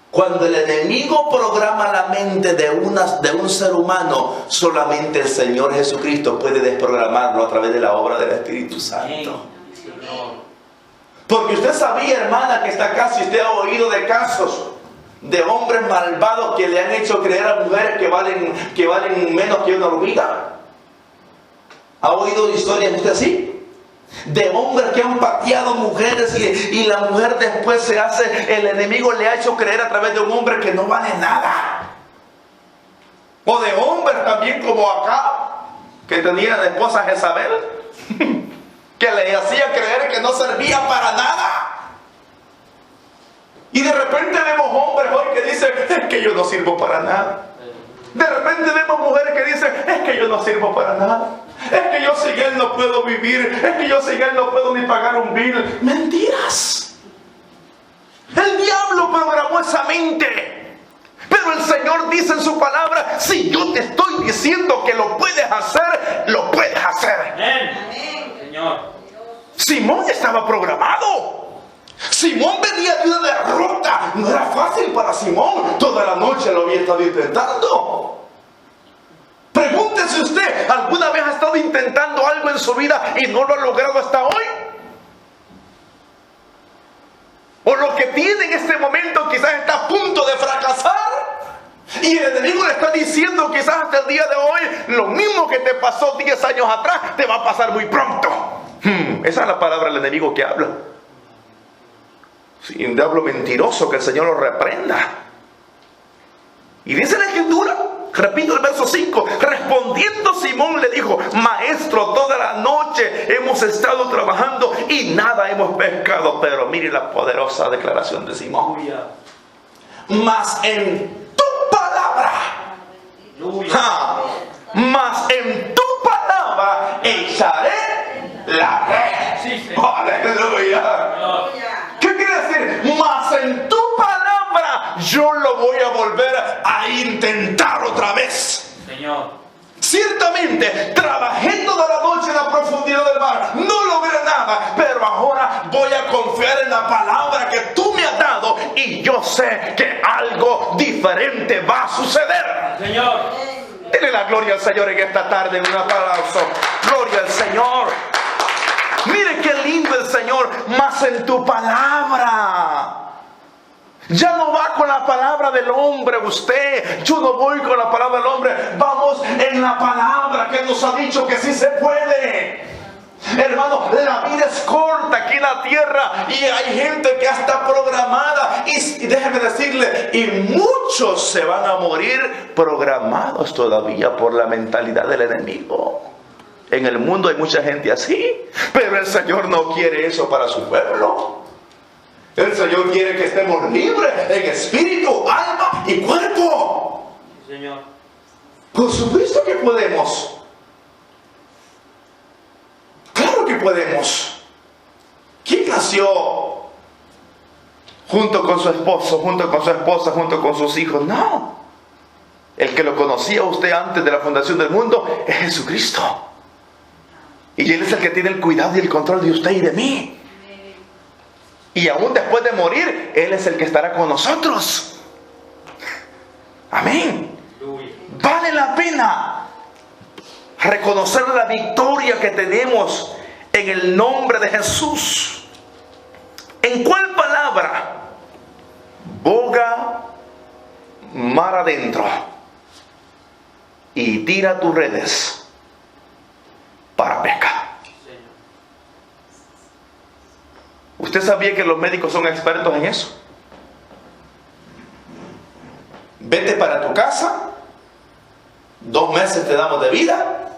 cuando el enemigo programa la mente de un ser humano, solamente el Señor Jesucristo puede desprogramarlo a través de la obra del Espíritu Santo. Porque usted sabía, hermana, que está acá, si usted ha oído de casos de hombres malvados que le han hecho creer a mujeres que valen menos que una hormiga. ¿Ha oído historias de usted así? De hombres que han pateado mujeres y la mujer después el enemigo le ha hecho creer a través de un hombre que no vale nada. O de hombres también como acá, que tenía de esposa Jezabel, que le hacía creer que no servía para nada. Y de repente vemos hombres hoy que dicen: es que yo no sirvo para nada. De repente vemos mujeres que dicen: es que yo no sirvo para nada. Es que yo sin él no puedo vivir. Es que yo sin él no puedo ni pagar un bill. Mentiras. El diablo programó esa mente. Pero el Señor dice en su palabra: si yo te estoy diciendo que lo puedes hacer, lo puedes hacer. Amén. Señor. Simón estaba programado. Simón venía de una derrota. No era fácil para Simón. Toda la noche lo había estado intentando. Pregúntese usted: ¿alguna vez ha estado intentando algo en su vida y no lo ha logrado hasta hoy? O lo que tiene en este momento quizás está a punto de fracasar. Y el enemigo le está diciendo quizás hasta el día de hoy: lo mismo que te pasó 10 años atrás, te va a pasar muy pronto. Esa es la palabra del enemigo que habla. Sí, un diablo mentiroso, que el Señor lo reprenda. Y dice la Escritura Repito el verso 5. Respondiendo Simón le dijo: Maestro, toda la noche hemos estado trabajando y nada hemos pescado. Pero mire la poderosa declaración de Simón. Aleluya. Mas en tu palabra, mas en tu palabra echaré la red. Sí, Señor. Aleluya. ¿Qué quiere decir? Mas en tu palabra yo lo voy a volver a intentar otra vez. Señor. Ciertamente, trabajé toda la noche en la profundidad del mar, no logré nada, pero ahora voy a confiar en la palabra que tú me has dado y yo sé que algo diferente va a suceder. Señor. Dile la gloria al Señor en esta tarde, un aplauso. Gloria al Señor. Mire qué lindo el Señor, más en tu palabra. Ya no va con la palabra del hombre usted. Yo no voy con la palabra del hombre. Vamos en la palabra que nos ha dicho que sí se puede. Hermano, la vida es corta aquí en la tierra y hay gente que está programada. Y déjeme decirle, y muchos se van a morir programados todavía por la mentalidad del enemigo. En el mundo hay mucha gente así, pero el Señor no quiere eso para su pueblo. El Señor quiere que estemos libres en espíritu, alma y cuerpo. Señor. Por supuesto que podemos. Claro que podemos. ¿Quién nació junto con su esposo, junto con su esposa, junto con sus hijos? No. El que lo conocía usted antes de la fundación del mundo es Jesucristo. Y Él es el que tiene el cuidado y el control de usted y de mí. Y aún después de morir, Él es el que estará con nosotros. Amén. Vale la pena reconocer la victoria que tenemos en el nombre de Jesús. ¿En cuál palabra? Boga mar adentro y tira tus redes para pescar. ¿Usted sabía que los médicos son expertos en eso? Vete para tu casa, 2 meses te damos de vida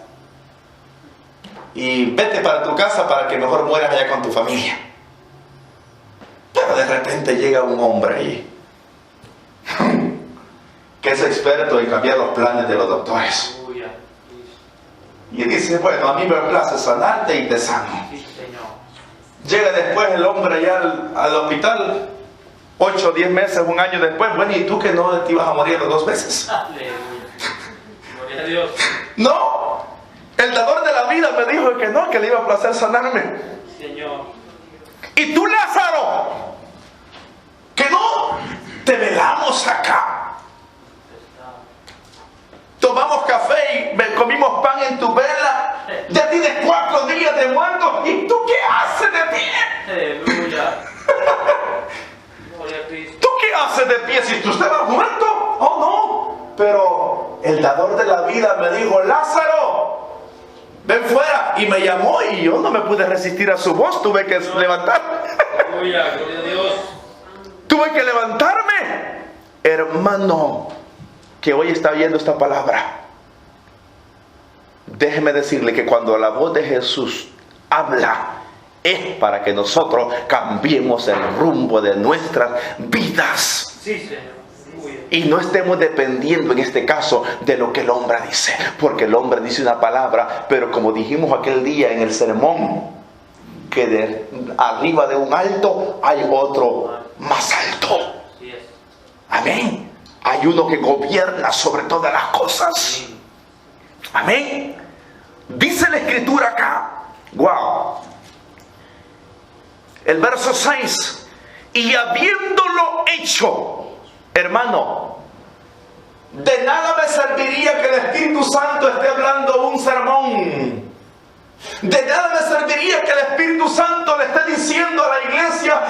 y vete para tu casa para que mejor mueras allá con tu familia. Pero de repente llega un hombre ahí que es experto en cambiar los planes de los doctores. Y dice: bueno, a mí me place sanarte y te sano. Llega después el hombre allá al hospital, 8 o 10 meses, 1 año después. Bueno, ¿y tú que no te ibas a morir las 2 veces? Aleluya. Gloria a Dios. No, el dador de la vida me dijo que no, que le iba a placer sanarme. Señor. Y tú, Lázaro, que no, te velamos acá. Tomamos café y comimos pan en tu vela. Ya tienes 4 días de muerto. ¿Y tú qué haces de pie? Aleluya. Gloria a Cristo. ¿Tú qué haces de pie si tú estabas muerto? Oh, no. Pero el dador de la vida me dijo: Lázaro, ven fuera. Y me llamó y yo no me pude resistir a su voz. Tuve que levantar. Aleluya. Gloria a Dios. Tuve que levantarme. Hermano que hoy está oyendo esta palabra, déjeme decirle que cuando la voz de Jesús habla, es para que nosotros cambiemos el rumbo de nuestras vidas. Sí, Señor. Y no estemos dependiendo en este caso de lo que el hombre dice, porque el hombre dice una palabra, pero como dijimos aquel día en el sermón, que de arriba de un alto hay otro más alto. Amén. Hay uno que gobierna sobre todas las cosas. Amén. Dice la escritura acá. Wow. El verso 6. Y habiéndolo hecho, hermano, de nada me serviría que el Espíritu Santo esté hablando un sermón. De nada me serviría que el Espíritu Santo le esté diciendo a la iglesia,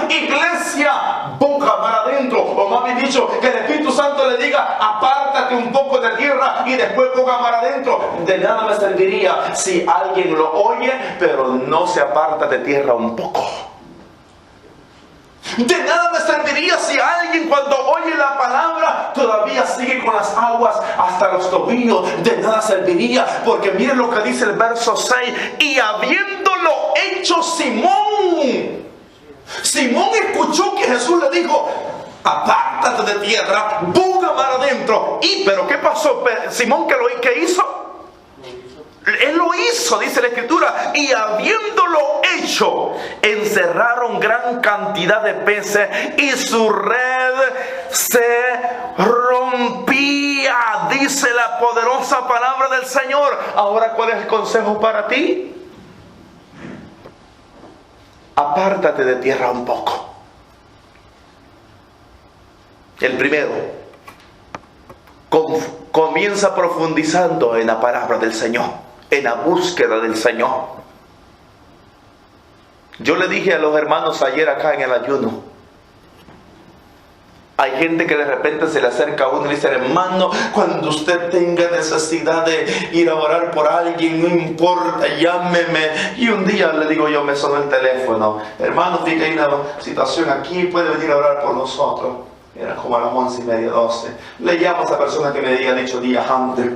boca para adentro. O más bien dicho, que el Espíritu Santo le diga: apártate un poco de tierra y después boca para adentro. De nada me serviría si alguien lo oye, pero no se aparta de tierra un poco. De nada me serviría si alguien cuando oye la palabra todavía sigue con las aguas hasta los tobillos. De nada serviría, porque miren lo que dice el verso 6. Y habiéndolo hecho Simón escuchó que Jesús le dijo: apártate de tierra, boga mar adentro. Pero ¿qué pasó? Simón, ¿qué hizo? Él lo hizo, dice la Escritura, y habiéndolo hecho, encerraron gran cantidad de peces y su red se rompía, dice la poderosa palabra del Señor. Ahora, ¿cuál es el consejo para ti? Apártate de tierra un poco. El primero, comienza profundizando en la palabra del Señor, en la búsqueda del Señor. Yo le dije a los hermanos ayer acá en el ayuno, hay gente que de repente se le acerca a uno y le dice: hermano, cuando usted tenga necesidad de ir a orar por alguien, no importa, llámeme. Y un día le digo yo, me sonó el teléfono: hermano, fíjate, hay una situación aquí, puede venir a orar por nosotros. Era como a las 11:30, 12. Le llamo a esa persona que me había dicho días antes: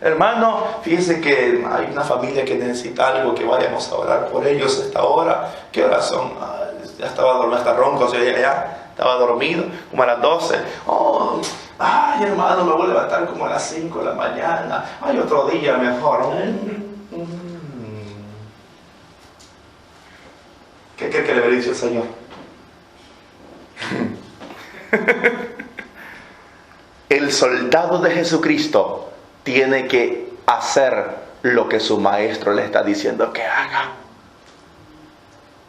hermano, fíjese que hay una familia que necesita algo, que vayamos a orar por ellos a esta hora. ¿Qué hora son? Ya estaba dormido, hasta ronco, ya estaba dormido, como a las 12. Ay, hermano, me voy a levantar como a las 5 de la mañana. Ay, otro día mejor. ¿Qué cree que le habría dicho el Señor? El soldado de Jesucristo tiene que hacer lo que su maestro le está diciendo que haga.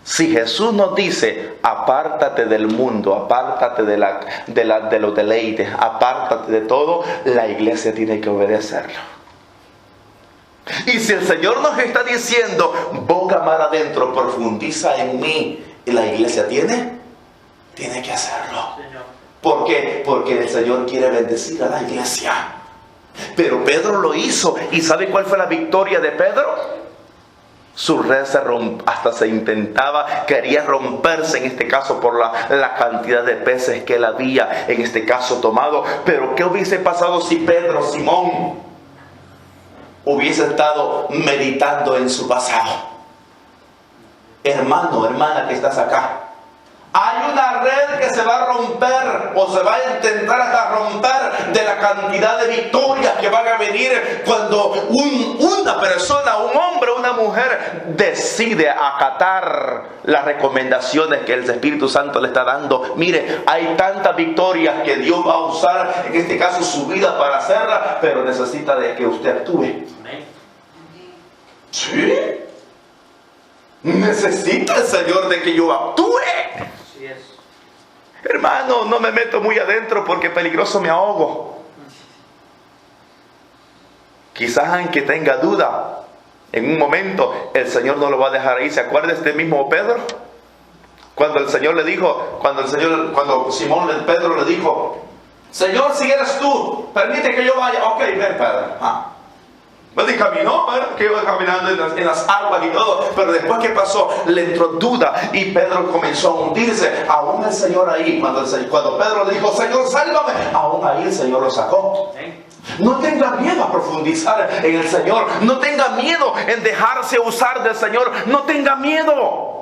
Si Jesús nos dice: apártate del mundo, apártate de los deleites, apártate de todo, la iglesia tiene que obedecerlo. Y si el Señor nos está diciendo: boga mar adentro, profundiza en mí, y la iglesia tiene que hacerlo. ¿Por qué? Porque el Señor quiere bendecir a la iglesia. Pero Pedro lo hizo. ¿Y sabe cuál fue la victoria de Pedro? Su red hasta se intentaba, quería romperse en este caso por la cantidad de peces que él había en este caso tomado. Pero ¿qué hubiese pasado si Simón hubiese estado meditando en su pasado? Hermano, hermana que estás acá, hay una red que se va a romper, o se va a intentar hasta romper, de la cantidad de victorias que van a venir cuando una persona, un hombre, una mujer decide acatar las recomendaciones que el Espíritu Santo le está dando. Mire, hay tantas victorias que Dios va a usar, en este caso su vida, para hacerlas, pero necesita de que usted actúe. ¿Sí? Necesita el Señor de que yo actúe. Hermano, no me meto muy adentro porque peligroso me ahogo. Quizás aunque tenga duda, en un momento el Señor no lo va a dejar ahí. ¿Se acuerda de este mismo Pedro? Cuando el Señor le dijo, cuando Pedro le dijo: Señor, si eres tú, permite que yo vaya. Ok, ven, Pedro. Y caminó, que iba caminando en las aguas y todo. Pero después, ¿qué pasó? Le entró duda y Pedro comenzó a hundirse. Aún el Señor ahí, cuando Pedro le dijo: Señor, sálvame, aún ahí el Señor lo sacó. No tenga miedo a profundizar en el Señor. No tenga miedo en dejarse usar del Señor. No tenga miedo.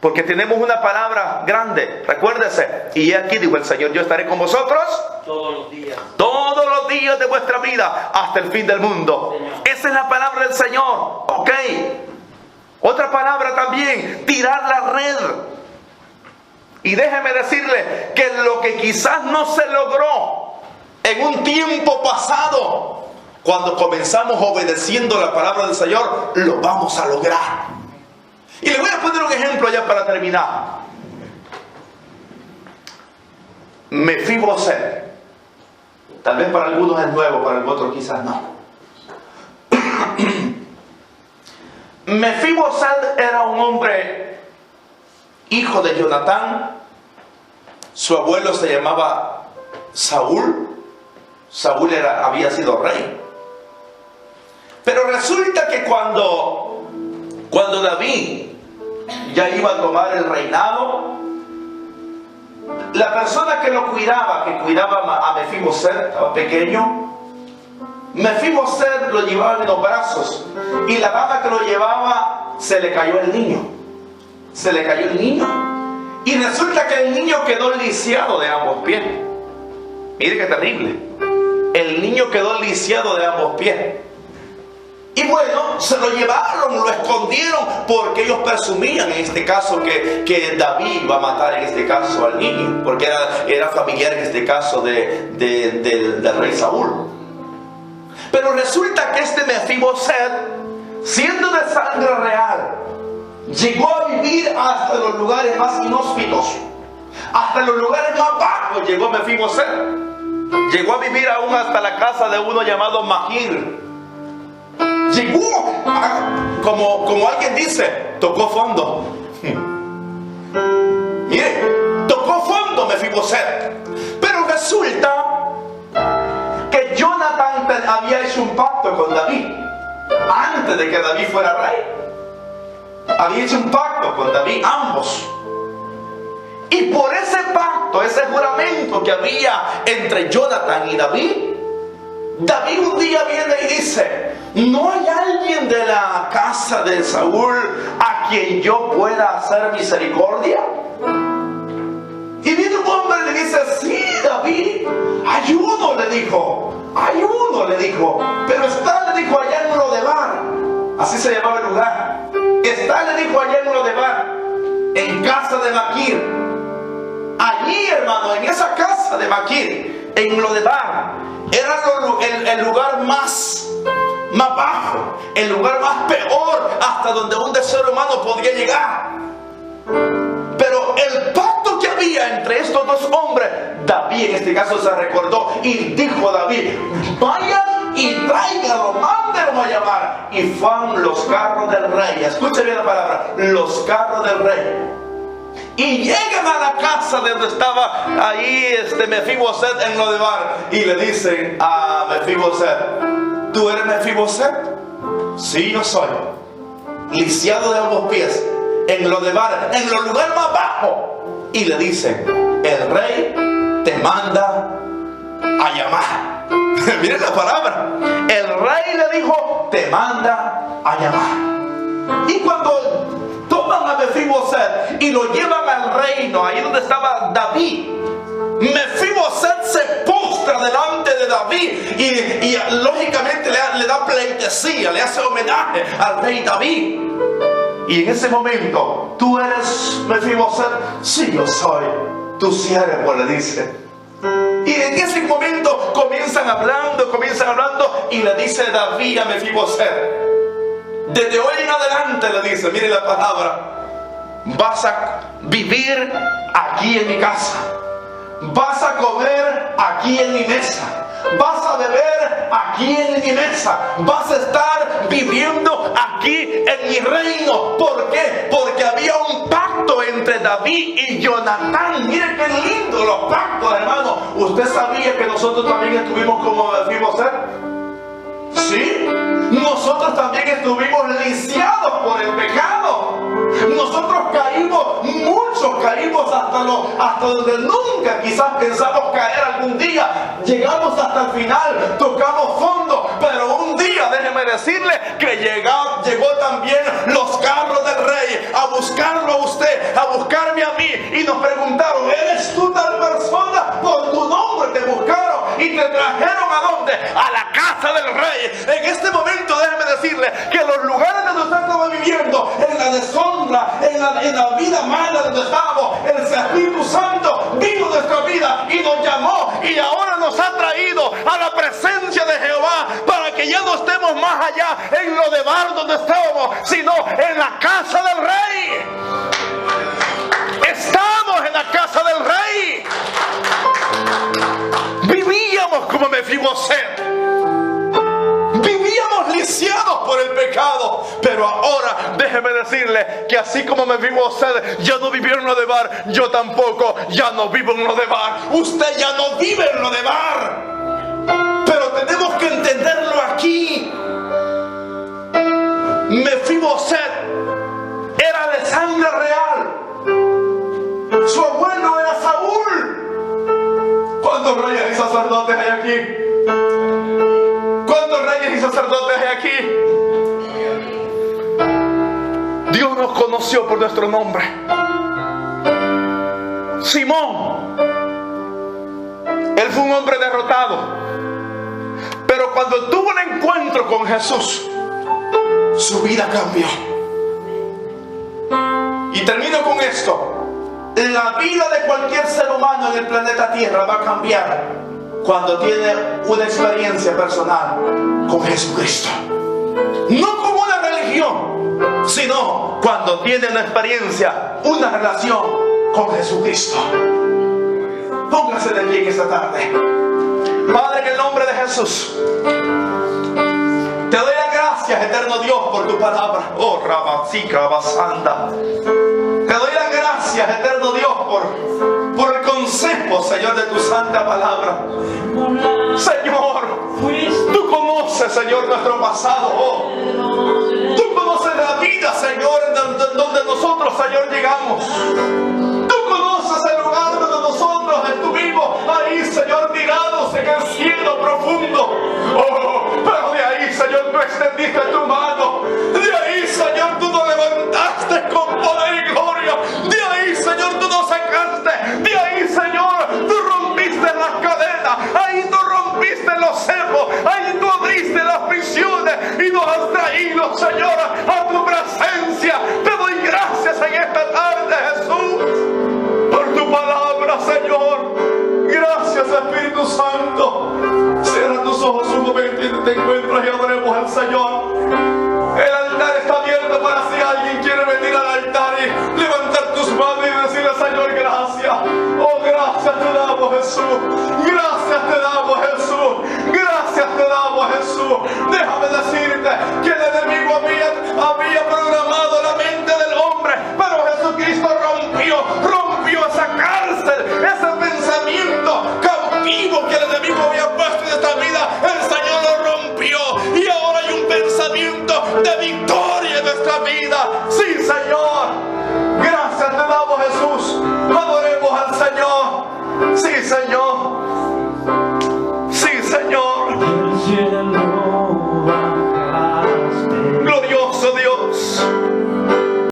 Porque tenemos una palabra grande. Recuérdese: y aquí dijo el Señor: yo estaré con vosotros todos los días. Todos los días de vuestra vida, hasta el fin del mundo. Señor. Esa es la palabra del Señor. Ok. Otra palabra también: tirar la red. Y déjeme decirle que lo que quizás no se logró en un tiempo pasado, cuando comenzamos obedeciendo la palabra del Señor, lo vamos a lograr. Y le voy a poner un ejemplo ya para terminar. Mefiboset. Tal vez para algunos es nuevo, para el otro quizás no. Mefiboset era un hombre hijo de Jonatán. Su abuelo se llamaba Saúl. Saúl había sido rey. Pero resulta que cuando David ya iba a tomar el reinado. La persona que lo cuidaba, a Mefiboset, estaba pequeño. Mefiboset lo llevaba en los brazos, y la dama que lo llevaba, se le cayó el niño. Y resulta que el niño quedó lisiado de ambos pies. Mire qué terrible. El niño quedó lisiado de ambos pies. Y bueno, se lo llevaron, lo escondieron, porque ellos presumían en este caso que David iba a matar en este caso al niño, porque era familiar en este caso del rey Saúl. Pero resulta que este Mefiboset, siendo de sangre real, llegó a vivir hasta los lugares más inhóspitos, hasta los lugares más bajos llegó Mefiboset. Llegó a vivir aún hasta la casa de uno llamado Magir. Llegó como alguien dice, tocó fondo. Mire, tocó fondo Mefiboset. Pero resulta que Jonatán había hecho un pacto con David antes de que David fuera rey. Había hecho un pacto con David, ambos. Y por ese pacto, ese juramento que había entre Jonatán y David, David un día viene y dice: ¿no hay alguien de la casa de Saúl a quien yo pueda hacer misericordia? Y viene un hombre y le dice: sí, David, hay uno, le dijo, pero está, le dijo, allá en Lodebar. Así se llamaba el lugar. Está, le dijo, allá en Lodebar, en casa de Maquir. Allí, hermano, en esa casa de Maquir, en Lodebar, era el lugar más bajo, el lugar más peor, hasta donde un ser humano podía llegar. Pero el pacto que había entre estos dos hombres, David en este caso se recordó y dijo David: vayan y tráiganlo, mándenlo a llamar. Y fueron los carros del rey. Escuchen bien la palabra, los carros del rey. Y llegan a la casa de donde estaba ahí Mefiboset en Lodebar, y le dicen a Mefiboset: ¿tú eres Mefiboset? Sí, yo soy. Lisiado de ambos pies, en Lodebar, en los lugares más bajos. Y le dicen: el rey te manda a llamar. Miren la palabra. El rey le dijo: te manda a llamar. Y cuando toman a Mefiboset y lo llevan al reino, ahí donde estaba David, Mefiboset se postra delante de David y lógicamente le da pleitesía, le hace homenaje al rey David. Y en ese momento: ¿tú eres Mefiboset? Sí, yo soy tu siervo, le dice. Y en ese momento comienzan hablando y le dice David a Mefiboset: desde hoy en adelante, le dice, mire la palabra, vas a vivir aquí en mi casa, vas a comer aquí en mi mesa, vas a beber aquí en mi mesa, vas a estar viviendo aquí en mi reino. ¿Por qué? Porque había un pacto entre David y Jonatán. Mire qué lindo los pactos, hermano. ¿Usted sabía que nosotros también estuvimos como Mefiboset? ¿Sí? Nosotros también estuvimos lisiados por el pecado. Nosotros caímos, muchos caímos hasta donde nunca quizás pensamos caer algún día. Llegamos hasta el final, tocamos fondo, pero un día, déjeme decirle que llegó también los carros del rey a buscarlo a usted, a buscarme a mí, y nos preguntaron: ¿eres tú tal persona? Por tu nombre te buscaron y te trajeron ¿a dónde? A la casa del rey. En este momento déjeme decirle que los lugares donde usted estaba viviendo, en la deshonra, en la vida mala donde estábamos, el Espíritu Santo vino a nuestra vida y nos llamó, y ahora nos ha traído a la presencia de Jehová, para que ya no estemos más allá en Lodebar donde estábamos, sino en la casa del rey. Estamos en la casa del rey. Vivíamos como Mefiboset, vivíamos lisiados por el pecado, pero ahora déjeme decirle que así como Mefiboset ya no vivió en Lodebar, yo tampoco ya no vivo en Lodebar. Usted ya no vive en Lodebar, pero tenemos que entenderlo aquí. Mefiboset era de sangre sacerdotes hay aquí? ¿Cuántos reyes y sacerdotes hay aquí? Dios nos conoció por nuestro nombre. Simón, él fue un hombre derrotado, pero cuando tuvo un encuentro con Jesús, su vida cambió. Y termino con esto. La vida de cualquier ser humano en el planeta Tierra va a cambiar cuando tiene una experiencia personal con Jesucristo. No como una religión, sino cuando tiene una experiencia, una relación con Jesucristo. Póngase de pie en esta tarde. Padre, en el nombre de Jesús, te doy las gracias, eterno Dios, por tu palabra. Oh, Rabasika, Rabasanda. Te doy las gracias, eterno Dios, por el consejo, Señor, de tu santa palabra. Señor, tú conoces, Señor, nuestro pasado. Oh. Tú conoces la vida, Señor, donde nosotros, Señor, llegamos. Tú conoces el lugar donde nosotros estuvimos ahí, Señor, tirados en el cielo profundo. Oh, pero de ahí, Señor, tú extendiste tu mano. De ahí, Señor, tú nos levantaste con poder y gloria. De ahí, Señor, tú nos sacaste. De ahí, Señor, tú rompiste las cadenas. Ahí tú rompiste los cerros. Ahí tú abriste las prisiones y nos has traído, Señor, a tu presencia. Te doy gracias en esta tarde, Jesús, por tu palabra, Señor. Gracias, Espíritu Santo. Cierra tus ojos un momento y te encuentras y adoremos al Señor. El altar está abierto para si alguien quiere venir al altar y levantar tus manos y decirle, Señor, gracias. Oh, gracias te damos, Jesús. Gracias te damos, Jesús. Gracias te damos, Jesús. Déjame decirte que el enemigo había programado la mente del hombre, pero Jesucristo rompió esa cárcel, ese pensamiento cautivo que el enemigo había puesto en esta vida. El Señor lo rompió y ahora hay un pensamiento de victoria en nuestra vida. Sí, Señor.